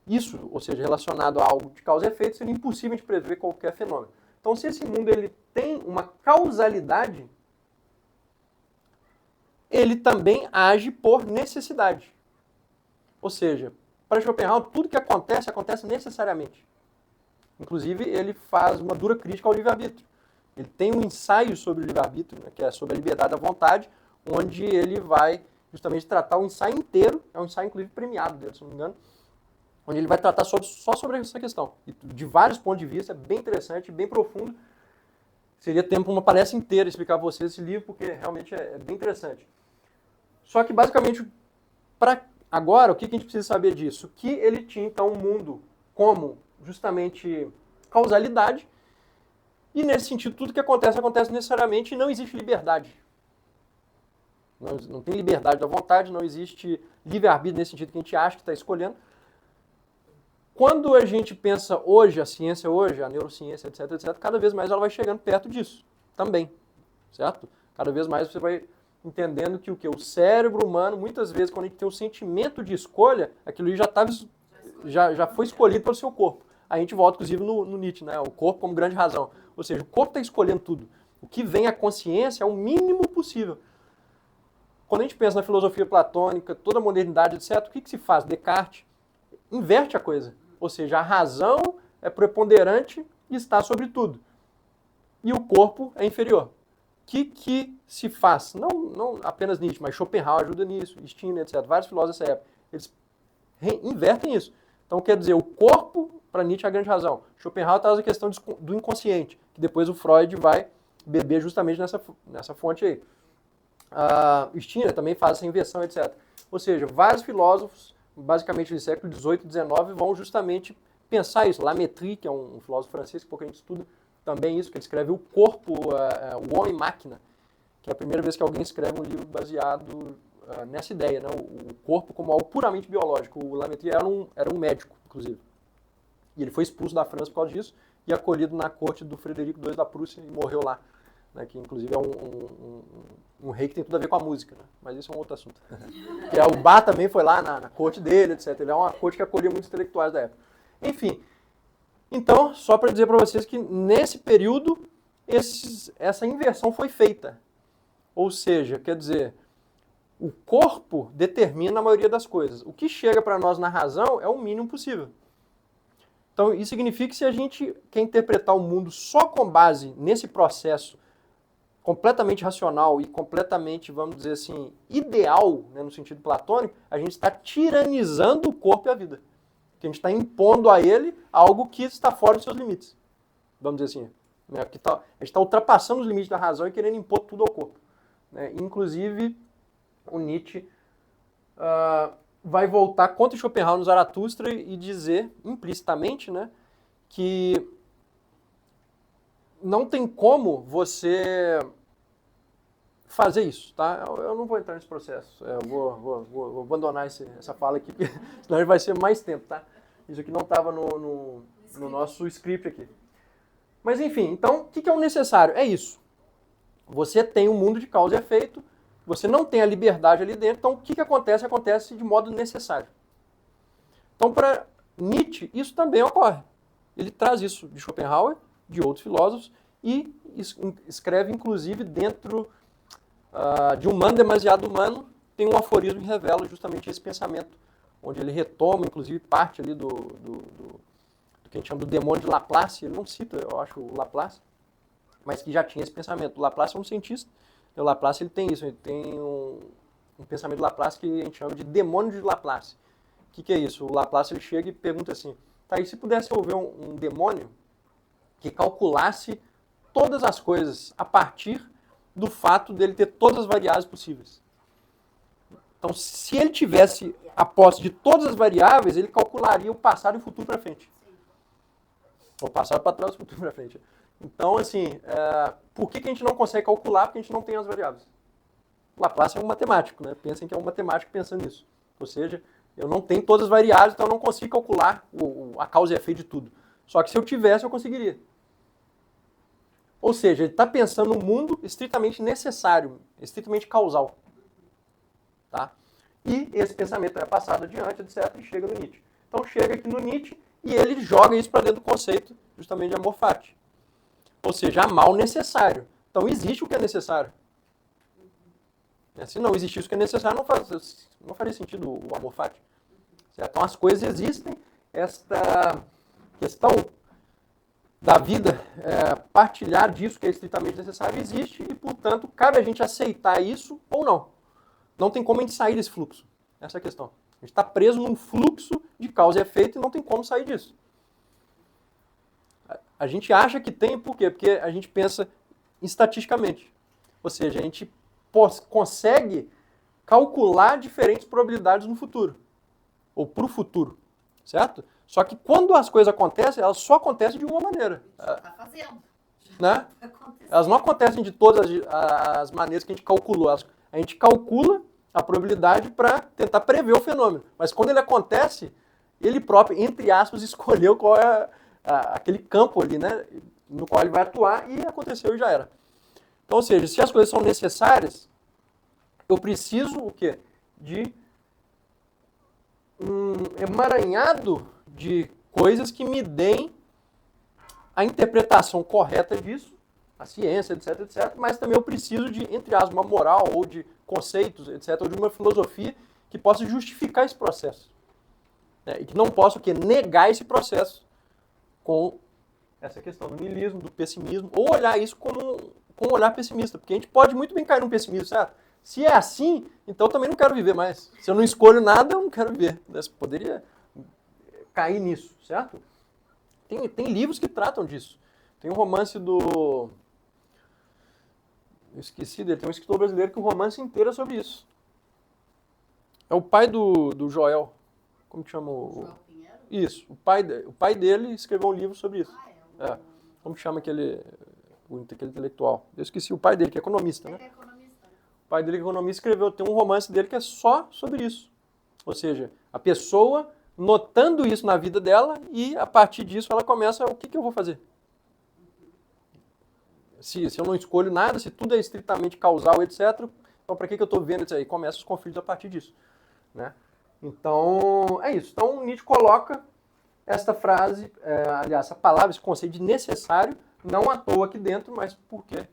isso, ou seja, relacionado a algo de causa e efeito, seria impossível de prever qualquer fenômeno. Então, se esse mundo ele tem uma causalidade, ele também age por necessidade. Ou seja, para Schopenhauer, tudo que acontece, acontece necessariamente. Inclusive, ele faz uma dura crítica ao livre-arbítrio. Ele tem um ensaio sobre o livre-arbítrio, né, que é sobre a liberdade da vontade, onde ele vai justamente tratar o ensaio inteiro, é um ensaio inclusive premiado dele, se não me engano, onde ele vai tratar só sobre essa questão, de vários pontos de vista, é bem interessante, bem profundo. Seria tempo uma palestra inteira explicar para vocês esse livro, porque realmente é bem interessante. Só que basicamente, para agora, o que a gente precisa saber disso? Que ele tinha então um mundo como justamente causalidade, e nesse sentido, tudo que acontece, acontece necessariamente e não existe liberdade. Não tem liberdade da vontade, não existe livre-arbítrio nesse sentido que a gente acha que está escolhendo. Quando a gente pensa hoje, a ciência hoje, a neurociência, etc., etc., cada vez mais ela vai chegando perto disso também, certo? Cada vez mais você vai entendendo que o cérebro humano, muitas vezes, quando a gente tem o sentimento de escolha, aquilo já foi escolhido pelo seu corpo. A gente volta, inclusive, no Nietzsche, né? O corpo como grande razão. Ou seja, o corpo está escolhendo tudo. O que vem à consciência é o mínimo possível. Quando a gente pensa na filosofia platônica, toda a modernidade, etc., o que se faz? Descartes inverte a coisa. Ou seja, a razão é preponderante e está sobre tudo. E o corpo é inferior. O que se faz? Não apenas Nietzsche, mas Schopenhauer ajuda nisso, Skinner, etc. Vários filósofos dessa época. Eles invertem isso. Então, quer dizer, o corpo, para Nietzsche, é a grande razão. Schopenhauer traz a questão do inconsciente, que depois o Freud vai beber justamente nessa fonte aí. Skinner também faz essa inversão, etc. Ou seja, vários filósofos, basicamente do século XVIII e XIX, vão justamente pensar isso. Lamétrie, que é um filósofo francês, que pouco a gente estuda também isso, que ele escreve o corpo, o homem-máquina, que é a primeira vez que alguém escreve um livro baseado nessa ideia, né? O corpo como algo puramente biológico. O Lamétrie era um médico, inclusive. E ele foi expulso da França por causa disso e acolhido na corte do Frederico II da Prússia e morreu lá. Né, que inclusive é um rei que tem tudo a ver com a música, né? Mas isso é um outro assunto. O Bach também foi lá na corte dele, etc. Ele é uma corte que acolhia muitos intelectuais da época. Enfim, então, só para dizer para vocês que nesse período essa inversão foi feita. Ou seja, quer dizer, O corpo determina a maioria das coisas. O que chega para nós na razão é o mínimo possível. Então, isso significa que se a gente quer interpretar o mundo só com base nesse processo completamente racional e completamente, vamos dizer assim, ideal, né, no sentido platônico, a gente está tiranizando o corpo e a vida. Que a gente está impondo a ele algo que está fora dos seus limites. Vamos dizer assim. Né, a gente está ultrapassando os limites da razão e querendo impor tudo ao corpo. Né? Inclusive, o Nietzsche vai voltar contra Schopenhauer no Zaratustra e dizer, implicitamente, né, que não tem como você fazer isso, tá? Eu não vou entrar nesse processo. Eu vou abandonar essa fala aqui, porque senão vai ser mais tempo, tá? Isso aqui não estava no nosso script aqui. Mas enfim, então, o que é o necessário? É isso. Você tem um mundo de causa e efeito, você não tem a liberdade ali dentro, então o que acontece? Acontece de modo necessário. Então, para Nietzsche, isso também ocorre. Ele traz isso de Schopenhauer, de outros filósofos, e escreve, inclusive, dentro de Humano Demasiado Humano, tem um aforismo que revela justamente esse pensamento, onde ele retoma, inclusive, parte ali do que a gente chama do demônio de Laplace. Ele não cita, eu acho, o Laplace, mas que já tinha esse pensamento. O Laplace é um cientista, e o Laplace ele tem isso, ele tem um pensamento de Laplace que a gente chama de demônio de Laplace. O que é isso? O Laplace ele chega e pergunta assim, tá, e se pudesse haver um demônio que calculasse todas as coisas a partir do fato dele ter todas as variáveis possíveis. Então, se ele tivesse a posse de todas as variáveis, ele calcularia o passado e o futuro para frente. O passado para trás e o futuro para frente. Então, assim, por que a gente não consegue calcular? Porque a gente não tem as variáveis. Laplace é um matemático, né? Pensem que é um matemático pensando nisso. Ou seja, eu não tenho todas as variáveis, então eu não consigo calcular a causa e efeito de tudo. Só que se eu tivesse, eu conseguiria. Ou seja, ele está pensando no mundo estritamente necessário, estritamente causal. Tá? E esse pensamento é passado adiante, etc., e chega no Nietzsche. Então chega aqui no Nietzsche e ele joga isso para dentro do conceito justamente de amor fati. Ou seja, amar o necessário. Então existe o que é necessário. Se não existisse o que é necessário, não faria sentido o amor fati. Certo? Então as coisas existem, esta questão da vida, partilhar disso que é estritamente necessário existe e, portanto, cabe a gente aceitar isso ou não. Não tem como a gente sair desse fluxo. Essa é a questão. A gente está preso num fluxo de causa e efeito e não tem como sair disso. A gente acha que tem, por quê? Porque a gente pensa estatisticamente. Ou seja, a gente consegue calcular diferentes probabilidades no futuro. Ou para o futuro. Certo? Só que quando as coisas acontecem, elas só acontecem de uma maneira. Está fazendo. Né? Elas não acontecem de todas as maneiras que a gente calculou. A gente calcula a probabilidade para tentar prever o fenômeno. Mas quando ele acontece, ele próprio, entre aspas, escolheu qual é aquele campo ali, né, no qual ele vai atuar, e aconteceu e já era. Então, ou seja, se as coisas são necessárias, eu preciso o quê? De um emaranhado de coisas que me deem a interpretação correta disso, a ciência, etc, etc, mas também eu preciso de, entre aspas, uma moral ou de conceitos, etc, ou de uma filosofia que possa justificar esse processo. Né? E que não possa o quê? Negar esse processo com essa questão do niilismo, do pessimismo, ou olhar isso com um olhar pessimista, porque a gente pode muito bem cair num pessimismo, certo? Se é assim, então eu também não quero viver mais. Se eu não escolho nada, eu não quero viver. Você poderia cair nisso, certo? Tem livros que tratam disso. Tem um romance do... Eu esqueci dele. Tem um escritor brasileiro que o romance inteiro é sobre isso. É o pai do Joel. Como que chama o... Joel Pinheiro? Isso. O pai dele escreveu um livro sobre isso. Como que chama aquele intelectual? Eu esqueci o pai dele, que é economista, né? Ele é economista. O pai dele, que é economista, escreveu, tem um romance dele que é só sobre isso. Ou seja, a pessoa notando isso na vida dela e, a partir disso, ela começa, o que eu vou fazer? Se eu não escolho nada, se tudo é estritamente causal, etc., então para que eu estou vendo isso aí? Começa os conflitos a partir disso. Né? Então, é isso. Então, Nietzsche coloca esta frase, aliás, essa palavra, esse conceito de necessário, não à toa aqui dentro, mas por quê?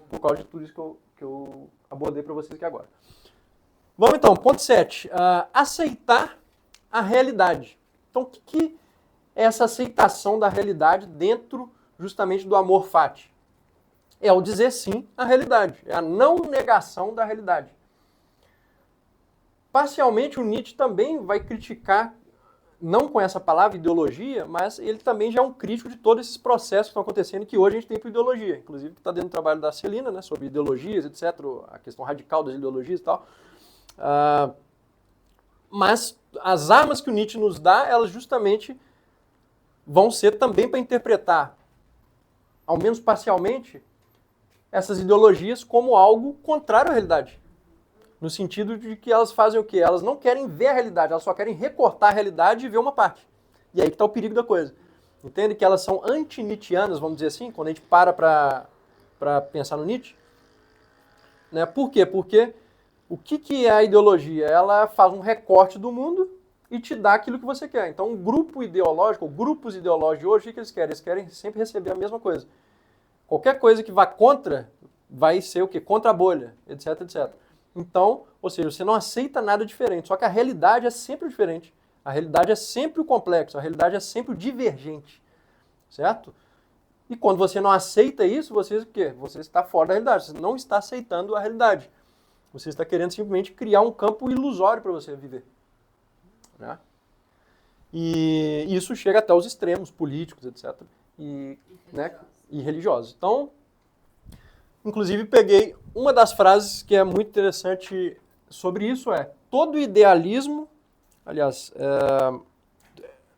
Por causa de tudo isso que eu abordei para vocês aqui agora. Vamos então, ponto 7. Aceitar a realidade. Então, o que é essa aceitação da realidade dentro justamente do amor fati? É o dizer sim à realidade, é a não negação da realidade. Parcialmente, o Nietzsche também vai criticar, não com essa palavra ideologia, mas ele também já é um crítico de todos esses processos que estão acontecendo, que hoje a gente tem por ideologia. Inclusive, que está dentro do trabalho da Celina, né, sobre ideologias, etc., a questão radical das ideologias e tal. Mas as armas que o Nietzsche nos dá, elas justamente vão ser também para interpretar, ao menos parcialmente, essas ideologias como algo contrário à realidade. No sentido de que elas fazem o quê? Elas não querem ver a realidade, elas só querem recortar a realidade e ver uma parte. E aí que está o perigo da coisa. Entende que elas são anti-nietzschianas, vamos dizer assim, quando a gente para pensar no Nietzsche? Né? Por quê? Porque o que é a ideologia? Ela faz um recorte do mundo e te dá aquilo que você quer. Então, um grupo ideológico, ou grupos ideológicos de hoje, o que eles querem? Eles querem sempre receber a mesma coisa. Qualquer coisa que vá contra, vai ser o quê? Contra a bolha, etc, etc. Então, ou seja, você não aceita nada diferente, só que a realidade é sempre diferente. A realidade é sempre o complexo, a realidade é sempre o divergente, certo? E quando você não aceita isso, você o quê? Você está fora da realidade, você não está aceitando a realidade. Você está querendo simplesmente criar um campo ilusório para você viver. Né? E isso chega até os extremos políticos, etc. E religiosos. Então, inclusive, peguei uma das frases que é muito interessante sobre isso, todo idealismo, aliás,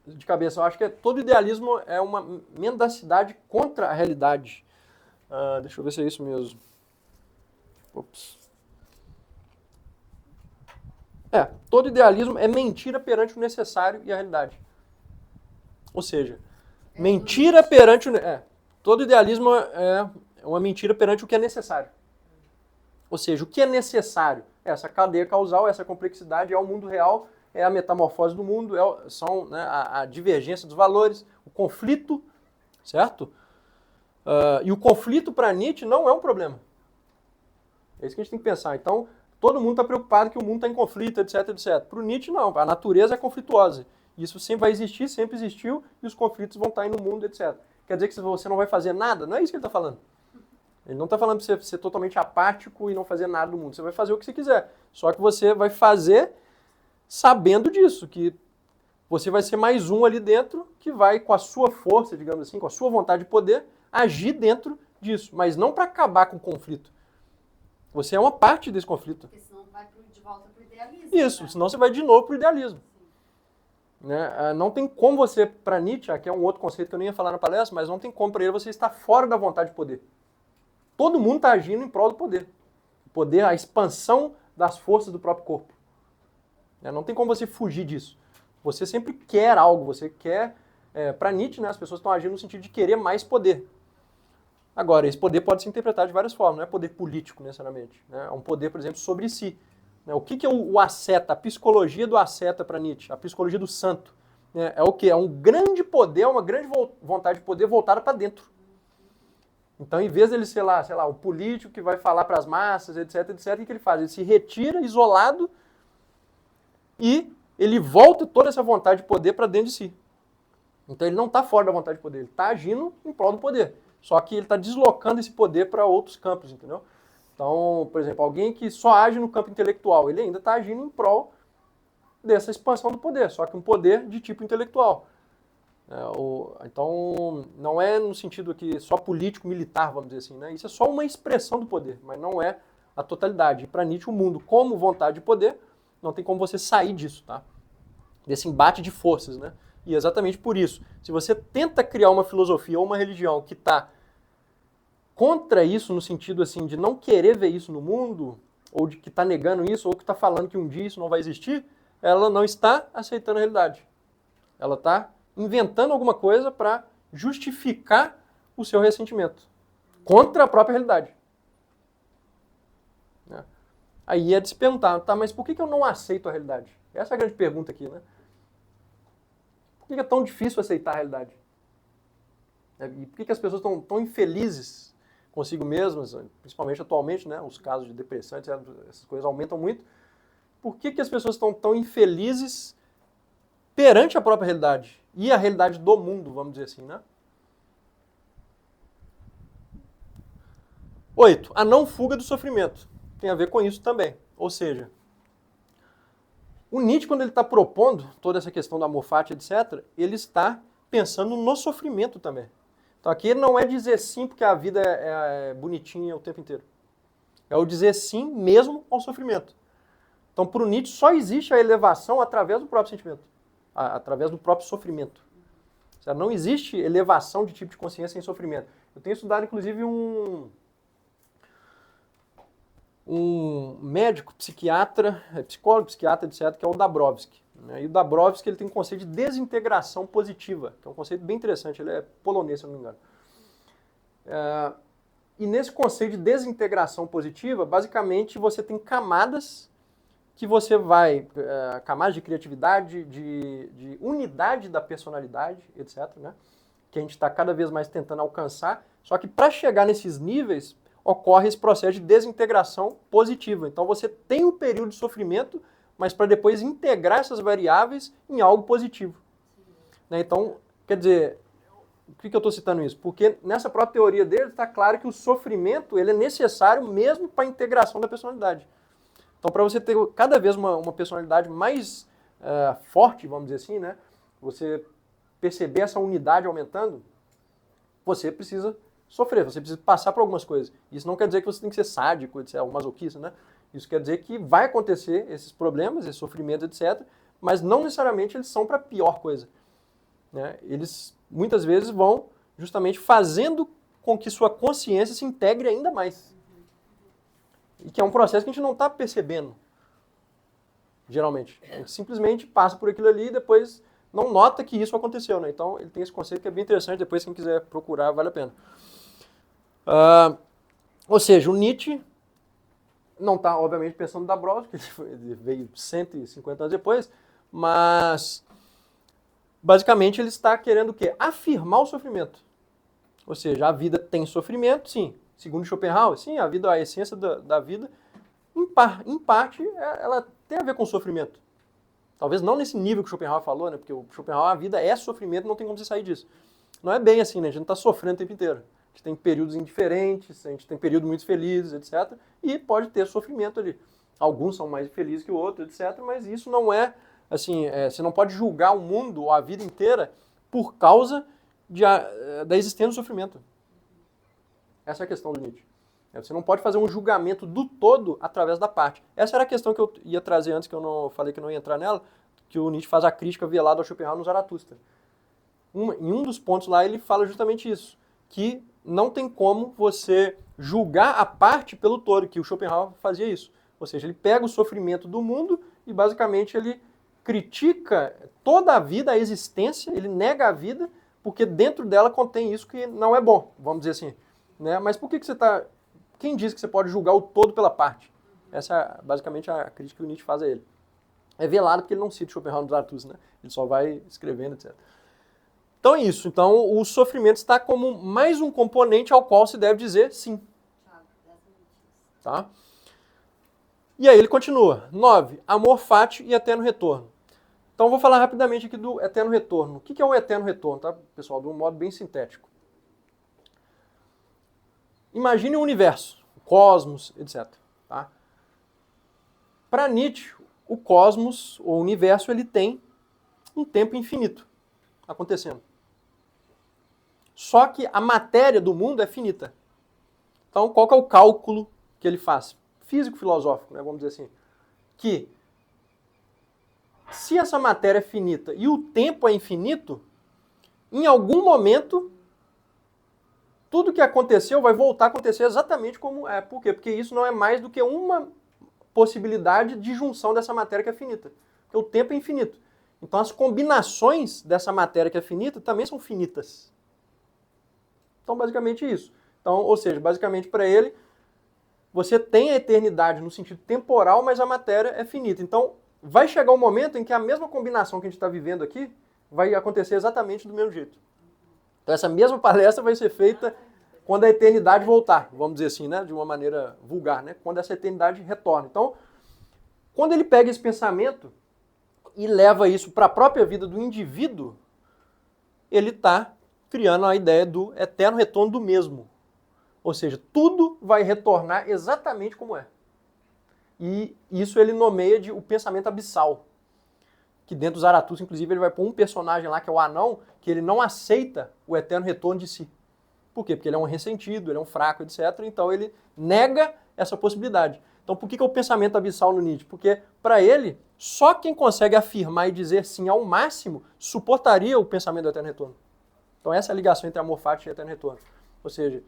de cabeça, eu acho que todo idealismo é uma mendacidade contra a realidade. Deixa eu ver se é isso mesmo. Ops. Todo idealismo é mentira perante o necessário e a realidade. Ou seja, mentira perante o... todo idealismo é uma mentira perante o que é necessário. Ou seja, o que é necessário? Essa cadeia causal, essa complexidade é o mundo real, é a metamorfose do mundo, são a divergência dos valores, o conflito, certo? E o conflito para Nietzsche não é um problema. É isso que a gente tem que pensar. Então, todo mundo está preocupado que o mundo está em conflito, etc, etc. Para o Nietzsche, não. A natureza é conflituosa. Isso sempre vai existir, sempre existiu, e os conflitos vão estar aí no mundo, etc. Quer dizer que você não vai fazer nada? Não é isso que ele está falando. Ele não está falando para você ser totalmente apático e não fazer nada do mundo. Você vai fazer o que você quiser. Só que você vai fazer sabendo disso, que você vai ser mais um ali dentro que vai, com a sua força, digamos assim, com a sua vontade de poder, agir dentro disso. Mas não para acabar com o conflito. Você é uma parte desse conflito. Porque senão vai de volta para o idealismo. Isso, né? Senão você vai de novo para o idealismo. Né? Não tem como você, para Nietzsche, que é um outro conceito que eu nem ia falar na palestra, mas não tem como para ele você estar fora da vontade de poder. Todo mundo está agindo em prol do poder. O poder, a expansão das forças do próprio corpo. Não tem como você fugir disso. Você sempre quer algo, você quer... para Nietzsche, né, as pessoas estão agindo no sentido de querer mais poder. Agora, esse poder pode ser interpretado de várias formas, não é poder político necessariamente. Né? É um poder, por exemplo, sobre si. Né? O que é o asceta, a psicologia do asceta para Nietzsche? A psicologia do santo. Né? É o quê? É um grande poder, uma grande vontade de poder voltada para dentro. Então, em vez dele ser lá, sei lá, o político que vai falar para as massas, etc, etc, o que ele faz? Ele se retira, isolado, e ele volta toda essa vontade de poder para dentro de si. Então, ele não está fora da vontade de poder, ele está agindo em prol do poder. Só que ele está deslocando esse poder para outros campos, entendeu? Então, por exemplo, alguém que só age no campo intelectual, ele ainda está agindo em prol dessa expansão do poder, só que um poder de tipo intelectual. Então, não é no sentido que só político-militar, vamos dizer assim, né? Isso é só uma expressão do poder, mas não é a totalidade. E para Nietzsche, o mundo como vontade de poder, não tem como você sair disso, tá? Desse embate de forças, né? E exatamente por isso, se você tenta criar uma filosofia ou uma religião que está contra isso, no sentido assim de não querer ver isso no mundo, ou de que está negando isso, ou que está falando que um dia isso não vai existir, ela não está aceitando a realidade. Ela está inventando alguma coisa para justificar o seu ressentimento contra a própria realidade. Aí é de se perguntar, tá, mas por que eu não aceito a realidade? Essa é a grande pergunta aqui, né? Por que é tão difícil aceitar a realidade? E por que as pessoas estão tão infelizes consigo mesmas, principalmente atualmente, né, os casos de depressão, etc., essas coisas aumentam muito. Por que as pessoas estão tão infelizes perante a própria realidade e a realidade do mundo, vamos dizer assim, né? 8. A não fuga do sofrimento. Tem a ver com isso também. Ou seja, o Nietzsche, quando ele está propondo toda essa questão do amor fati, etc., ele está pensando no sofrimento também. Então aqui não é dizer sim porque a vida é bonitinha o tempo inteiro. É o dizer sim mesmo ao sofrimento. Então, para o Nietzsche, só existe a elevação através do próprio sentimento, através do próprio sofrimento. Não existe elevação de tipo de consciência sem sofrimento. Eu tenho estudado, inclusive, um médico, psiquiatra, psicólogo, psiquiatra, etc., que é o Dabrowski. E o Dabrowski ele tem um conceito de desintegração positiva, que é um conceito bem interessante, ele é polonês, se eu não me engano. E nesse conceito de desintegração positiva, basicamente você tem camadas que você vai, camadas de criatividade, de unidade da personalidade, etc., né? Que a gente está cada vez mais tentando alcançar, só que para chegar nesses níveis, ocorre esse processo de desintegração positiva. Então você tem um período de sofrimento, mas para depois integrar essas variáveis em algo positivo. Né? Então, quer dizer, por que eu estou citando isso? Porque nessa própria teoria dele está claro que o sofrimento ele é necessário mesmo para a integração da personalidade. Então, para você ter cada vez uma personalidade mais forte, vamos dizer assim, né? Você perceber essa unidade aumentando, você precisa sofrer, você precisa passar por algumas coisas. Isso não quer dizer que você tem que ser sádico, etc., ou masoquista, né? Isso quer dizer que vai acontecer esses problemas, esse sofrimento, etc., mas não necessariamente eles são para a pior coisa. Né? Eles, muitas vezes, vão justamente fazendo com que sua consciência se integre ainda mais. E que é um processo que a gente não está percebendo, geralmente. A gente simplesmente passa por aquilo ali e depois não nota que isso aconteceu. Né? Então, ele tem esse conceito que é bem interessante, depois quem quiser procurar, vale a pena. Ou seja, o Nietzsche não está, obviamente, pensando no Dabrowski, ele veio 150 anos depois, mas, basicamente, ele está querendo o quê? Afirmar o sofrimento. Ou seja, a vida tem sofrimento, sim. Segundo Schopenhauer, sim, a vida, a essência da vida, em parte, ela tem a ver com sofrimento. Talvez não nesse nível que o Schopenhauer falou, né? Porque o Schopenhauer, a vida é sofrimento, não tem como você sair disso. Não é bem assim, né? A gente não está sofrendo o tempo inteiro. A gente tem períodos indiferentes, a gente tem períodos muito felizes, etc. E pode ter sofrimento ali. Alguns são mais felizes que outros, etc. Mas isso não é, assim, você não pode julgar o mundo ou a vida inteira por causa da existência do sofrimento. Essa é a questão do Nietzsche. Você não pode fazer um julgamento do todo através da parte. Essa era a questão que eu ia trazer antes, que eu não falei que eu não ia entrar nela, que o Nietzsche faz a crítica velada ao Schopenhauer no Zaratustra. Em um dos pontos lá ele fala justamente isso, que não tem como você julgar a parte pelo todo, que o Schopenhauer fazia isso. Ou seja, ele pega o sofrimento do mundo e basicamente ele critica toda a vida, a existência, ele nega a vida, porque dentro dela contém isso que não é bom, vamos dizer assim. Né? Mas por que você está... Quem diz que você pode julgar o todo pela parte? Essa é basicamente a crítica que o Nietzsche faz a ele. É velado porque ele não cita Schopenhauer no Zaratustra, né? Ele só vai escrevendo, etc. Então é isso. Então o sofrimento está como mais um componente ao qual se deve dizer sim. Tá? E aí ele continua. 9. Amor fati e eterno retorno. Então vou falar rapidamente aqui do eterno retorno. O que é o eterno retorno, tá, pessoal? De um modo bem sintético. Imagine o universo, o cosmos, etc. Tá? Para Nietzsche, o cosmos, o universo, ele tem um tempo infinito acontecendo. Só que a matéria do mundo é finita. Então, qual que é o cálculo que ele faz? Físico-filosófico, né, vamos dizer assim. Que se essa matéria é finita e o tempo é infinito, em algum momento tudo que aconteceu vai voltar a acontecer exatamente como é. Por quê? Porque isso não é mais do que uma possibilidade de junção dessa matéria que é finita. Porque o tempo é infinito. Então as combinações dessa matéria que é finita também são finitas. Então basicamente isso. Então, ou seja, basicamente para ele, você tem a eternidade no sentido temporal, mas a matéria é finita. Então vai chegar um momento em que a mesma combinação que a gente está vivendo aqui vai acontecer exatamente do mesmo jeito. Então essa mesma palestra vai ser feita quando a eternidade voltar, vamos dizer assim, né? De uma maneira vulgar, né? Quando essa eternidade retorna. Então, quando ele pega esse pensamento e leva isso para a própria vida do indivíduo, ele está criando a ideia do eterno retorno do mesmo. Ou seja, tudo vai retornar exatamente como é. E isso ele nomeia de o pensamento abissal. Que dentro do Zaratustra, inclusive, ele vai pôr um personagem lá, que é o anão, que ele não aceita o eterno retorno de si. Por quê? Porque ele é um ressentido, ele é um fraco, etc. Então ele nega essa possibilidade. Então por que é o pensamento abissal no Nietzsche? Porque para ele, só quem consegue afirmar e dizer sim ao máximo suportaria o pensamento do eterno retorno. Então essa é a ligação entre amor fati e eterno retorno. Ou seja,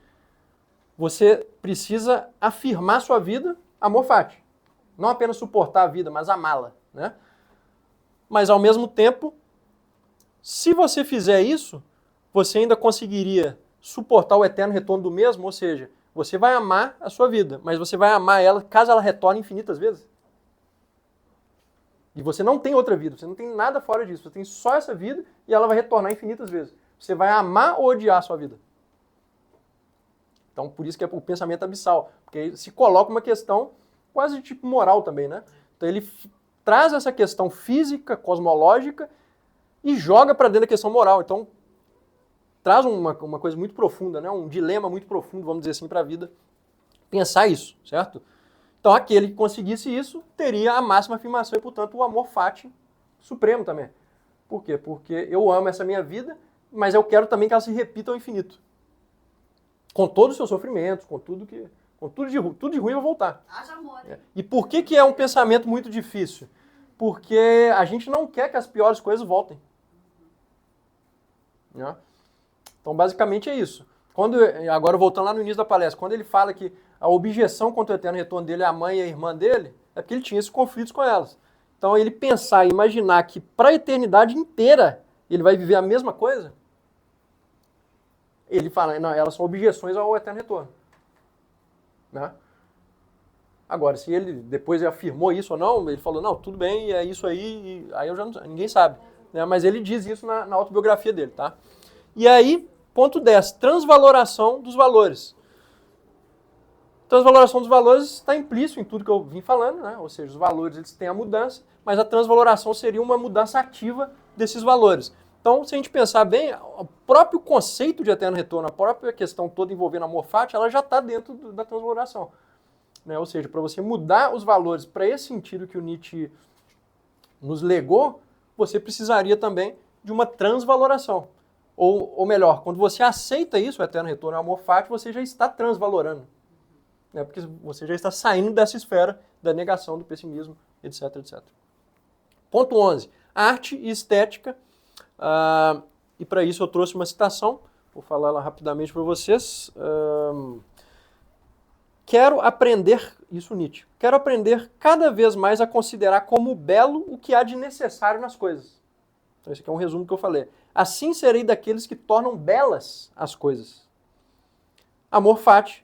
você precisa afirmar sua vida amor fati. Não apenas suportar a vida, mas amá-la, né? Mas ao mesmo tempo, se você fizer isso, você ainda conseguiria suportar o eterno retorno do mesmo, ou seja, você vai amar a sua vida, mas você vai amar ela caso ela retorne infinitas vezes. E você não tem outra vida, você não tem nada fora disso, você tem só essa vida e ela vai retornar infinitas vezes. Você vai amar ou odiar a sua vida. Então, por isso que é o pensamento abissal, porque se coloca uma questão quase de tipo moral também, né? Então ele traz essa questão física, cosmológica e joga para dentro da questão moral. Então, traz uma coisa muito profunda, né? Um dilema muito profundo, vamos dizer assim, para a vida. Pensar isso, certo? Então, aquele que conseguisse isso teria a máxima afirmação e, portanto, o amor fati supremo também. Por quê? Porque eu amo essa minha vida, mas eu quero também que ela se repita ao infinito. Com todos os seus sofrimentos, com tudo de ruim vai voltar. Haja amor. E por que é um pensamento muito difícil? Porque a gente não quer que as piores coisas voltem. Né? Então, basicamente é isso. Agora, voltando lá no início da palestra, quando ele fala que a objeção contra o eterno retorno dele é a mãe e a irmã dele, é porque ele tinha esses conflitos com elas. Então, ele pensar e imaginar que para a eternidade inteira ele vai viver a mesma coisa, ele fala, não, elas são objeções ao eterno retorno. Né? Agora, se ele depois afirmou isso ou não, ele falou, não, tudo bem, é isso aí, aí eu já não, ninguém sabe. Né? Mas ele diz isso na autobiografia dele. Tá? E aí, ponto 10, transvaloração dos valores. Transvaloração dos valores está implícito em tudo que eu vim falando, né? Ou seja, os valores eles têm a mudança, mas a transvaloração seria uma mudança ativa desses valores. Então, se a gente pensar bem, o próprio conceito de eterno retorno, a própria questão toda envolvendo amor fati, ela já está dentro da transvaloração. Né? Ou seja, para você mudar os valores para esse sentido que o Nietzsche nos legou, você precisaria também de uma transvaloração. Ou melhor, quando você aceita isso, o eterno retorno ao amor fati, você já está transvalorando. Né? Porque você já está saindo dessa esfera da negação, do pessimismo, etc, etc. Ponto 11. Arte e estética. E para isso eu trouxe uma citação, vou falar ela rapidamente para vocês. Quero aprender, isso Nietzsche, quero aprender cada vez mais a considerar como belo o que há de necessário nas coisas. Então esse aqui é um resumo que eu falei. Assim serei daqueles que tornam belas as coisas. Amor fati,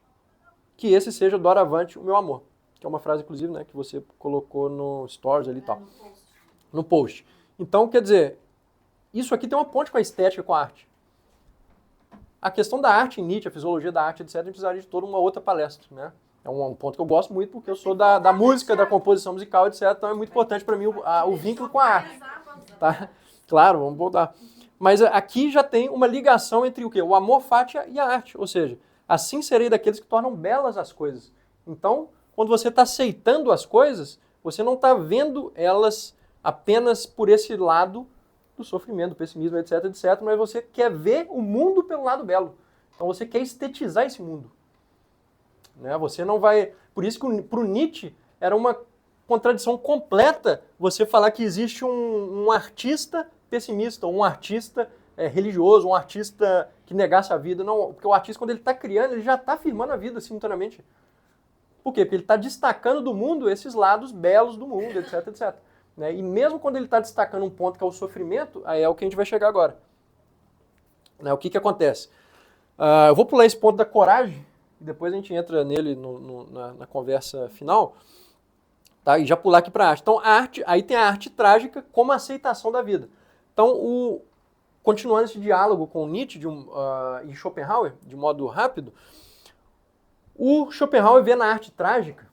que esse seja doravante o meu amor. Que é uma frase, inclusive, né, que você colocou no stories ali e tal. No post. Então, quer dizer, isso aqui tem uma ponte com a estética, com a arte. A questão da arte em Nietzsche, a fisiologia da arte, etc., a gente precisaria de toda uma outra palestra, né? É um ponto que eu gosto muito, porque eu sou da música, da composição musical, etc., então é muito importante para mim o vínculo com a arte. Tá? Claro, vamos voltar. Mas aqui já tem uma ligação entre o quê? O amor fati e a arte, ou seja, assim serei daqueles que tornam belas as coisas. Então, quando você está aceitando as coisas, você não está vendo elas apenas por esse lado do sofrimento, do pessimismo, etc, etc, mas você quer ver o mundo pelo lado belo. Então você quer estetizar esse mundo. Né? Você não vai... Por isso que para o Nietzsche era uma contradição completa você falar que existe um artista pessimista, ou um artista religioso, um artista que negasse a vida. Não, porque o artista, quando ele está criando, ele já está afirmando a vida simultaneamente. Por quê? Porque ele está destacando do mundo esses lados belos do mundo, etc, etc. Né? E mesmo quando ele está destacando um ponto que é o sofrimento, aí é o que a gente vai chegar agora. Né? O que acontece? Eu vou pular esse ponto da coragem, e depois a gente entra nele na conversa final, tá? E já pular aqui para a arte. Então, a arte, aí tem a arte trágica como a aceitação da vida. Então, continuando esse diálogo com Nietzsche e Schopenhauer, de modo rápido, o Schopenhauer vê na arte trágica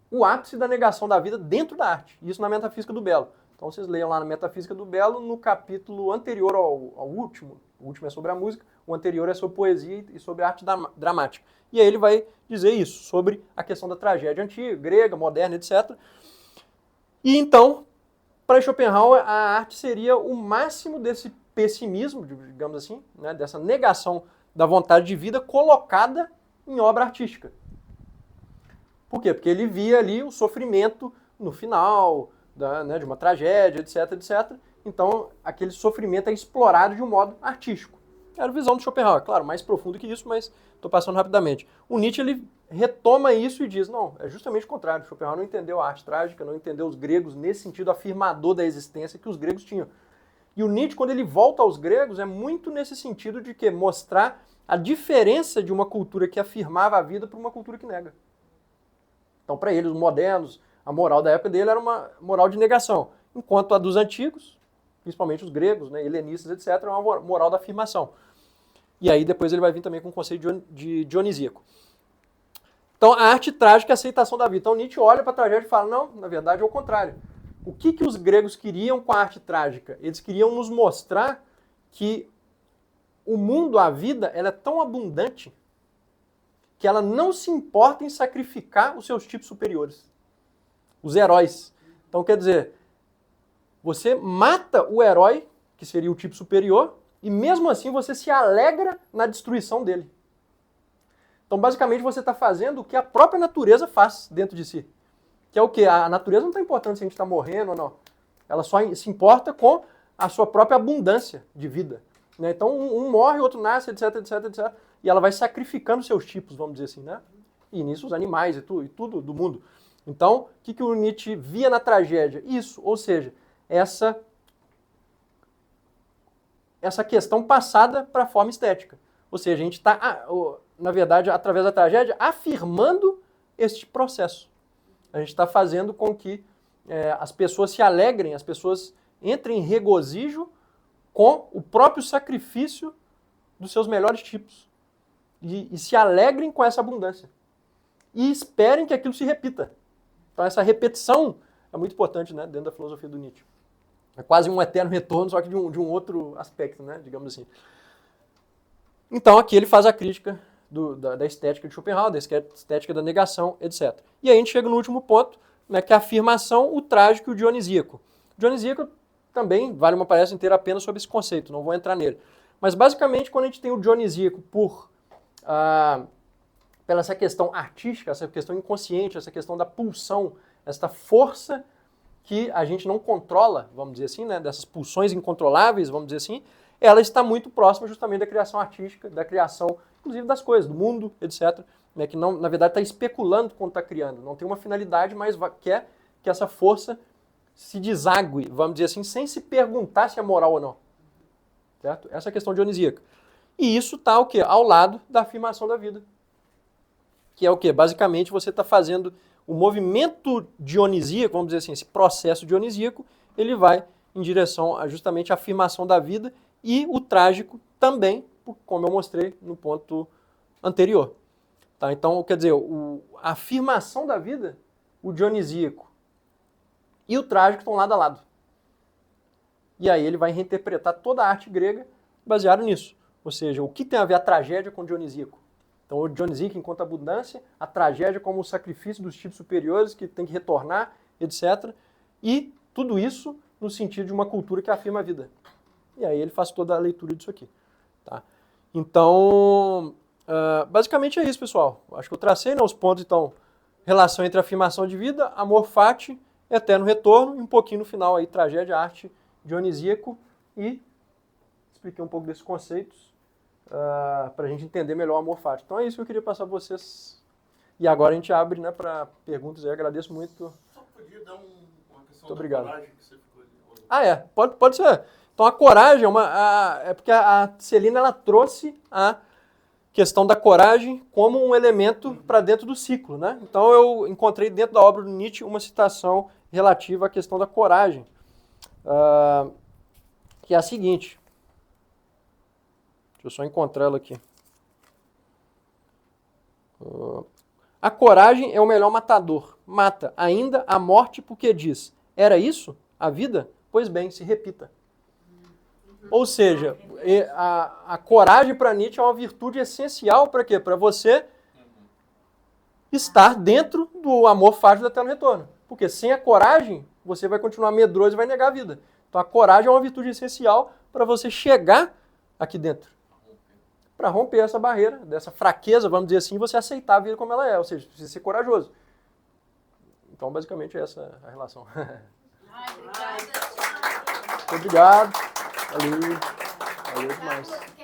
o ápice da negação da vida dentro da arte. Isso na Metafísica do Belo. Então vocês leiam lá na Metafísica do Belo, no capítulo anterior ao último. O último é sobre a música, o anterior é sobre poesia e sobre arte dramática. E aí ele vai dizer isso, sobre a questão da tragédia antiga, grega, moderna, etc. E então, para Schopenhauer, a arte seria o máximo desse pessimismo, digamos assim, né, dessa negação da vontade de vida colocada em obra artística. Por quê? Porque ele via ali o sofrimento no final, de uma tragédia, etc, etc. Então, aquele sofrimento é explorado de um modo artístico. Era a visão do Schopenhauer, claro, mais profundo que isso, mas estou passando rapidamente. O Nietzsche ele retoma isso e diz, não, é justamente o contrário. Schopenhauer não entendeu a arte trágica, não entendeu os gregos nesse sentido afirmador da existência que os gregos tinham. E o Nietzsche, quando ele volta aos gregos, é muito nesse sentido de que mostrar a diferença de uma cultura que afirmava a vida para uma cultura que nega. Então, para ele, os modernos, a moral da época dele era uma moral de negação, enquanto a dos antigos, principalmente os gregos, né, helenistas, etc., era uma moral da afirmação. E aí depois ele vai vir também com o conceito de dionisíaco. Então, a arte trágica é a aceitação da vida. Então, Nietzsche olha para a tragédia e fala, não, na verdade é o contrário. O que os gregos queriam com a arte trágica? Eles queriam nos mostrar que o mundo, a vida, ela é tão abundante que ela não se importa em sacrificar os seus tipos superiores, os heróis. Então, quer dizer, você mata o herói, que seria o tipo superior, e mesmo assim você se alegra na destruição dele. Então, basicamente, você está fazendo o que a própria natureza faz dentro de si. Que é o quê? A natureza não está importando se a gente está morrendo ou não. Ela só se importa com a sua própria abundância de vida. Né? Então, um morre, o outro nasce, etc, etc, etc. E ela vai sacrificando seus tipos, vamos dizer assim, né? E nisso os animais e tudo do mundo. Então, o que o Nietzsche via na tragédia? Isso, ou seja, essa questão passada para a forma estética. Ou seja, a gente está, na verdade, através da tragédia, afirmando este processo. A gente está fazendo com que as pessoas se alegrem, as pessoas entrem em regozijo com o próprio sacrifício dos seus melhores tipos. E se alegrem com essa abundância. E esperem que aquilo se repita. Então essa repetição é muito importante, né, dentro da filosofia do Nietzsche. É quase um eterno retorno, só que de um outro aspecto, né, digamos assim. Então aqui ele faz a crítica da estética de Schopenhauer, da estética da negação, etc. E aí a gente chega no último ponto, né, que é a afirmação, o trágico e o dionisíaco. O dionisíaco também vale uma palestra inteira apenas sobre esse conceito, não vou entrar nele. Mas basicamente quando a gente tem o dionisíaco pela essa questão artística, essa questão inconsciente, essa questão da pulsão, essa força que a gente não controla, vamos dizer assim, né, dessas pulsões incontroláveis, vamos dizer assim, ela está muito próxima justamente da criação artística, da criação, inclusive das coisas, do mundo, etc., né, que não, na verdade está especulando quando está criando, não tem uma finalidade, mas quer que essa força se desague, vamos dizer assim, sem se perguntar se é moral ou não. Certo? Essa é a questão dionisíaca. E isso está o quê? Ao lado da afirmação da vida. Que é o quê? Basicamente você está fazendo o movimento dionisíaco, vamos dizer assim, esse processo dionisíaco, ele vai em direção a justamente a afirmação da vida e o trágico também, como eu mostrei no ponto anterior. Tá? Então, quer dizer, a afirmação da vida, o dionisíaco e o trágico estão lado a lado. E aí ele vai reinterpretar toda a arte grega baseado nisso. Ou seja, o que tem a ver a tragédia com o dionisíaco? Então, o dionisíaco enquanto abundância, a tragédia como o sacrifício dos tipos superiores que tem que retornar, etc. E tudo isso no sentido de uma cultura que afirma a vida. E aí ele faz toda a leitura disso aqui. Tá? Então, basicamente é isso, pessoal. Acho que eu tracei, né, os pontos, então, relação entre afirmação de vida, amor fati, eterno retorno, e um pouquinho no final aí, tragédia, arte, dionisíaco, e expliquei um pouco desses conceitos para a gente entender melhor o amor fati. Então é isso que eu queria passar para vocês. E agora a gente abre, né, para perguntas. Eu agradeço muito. Só podia dar uma questão muito obrigado. Da coragem que você ficou ali. Ah, é. Pode ser. Então a coragem é porque a Celina ela trouxe a questão da coragem como um elemento para dentro do ciclo, né? Então eu encontrei dentro da obra do Nietzsche uma citação relativa à questão da coragem. que é a seguinte. Deixa eu só encontrar ela aqui. A coragem é o melhor matador. Mata ainda a morte porque diz: era isso? A vida? Pois bem, se repita. Ou seja, a coragem para Nietzsche é uma virtude essencial para quê? Para você estar dentro do amor fácil da eterno retorno. Porque sem a coragem, você vai continuar medroso e vai negar a vida. Então a coragem é uma virtude essencial para você chegar aqui dentro. Para romper essa barreira, dessa fraqueza, vamos dizer assim, você aceitar a vida como ela é. Ou seja, precisa ser corajoso. Então, basicamente, essa é a relação. Ai, obrigada. Muito obrigado. Valeu. Valeu demais.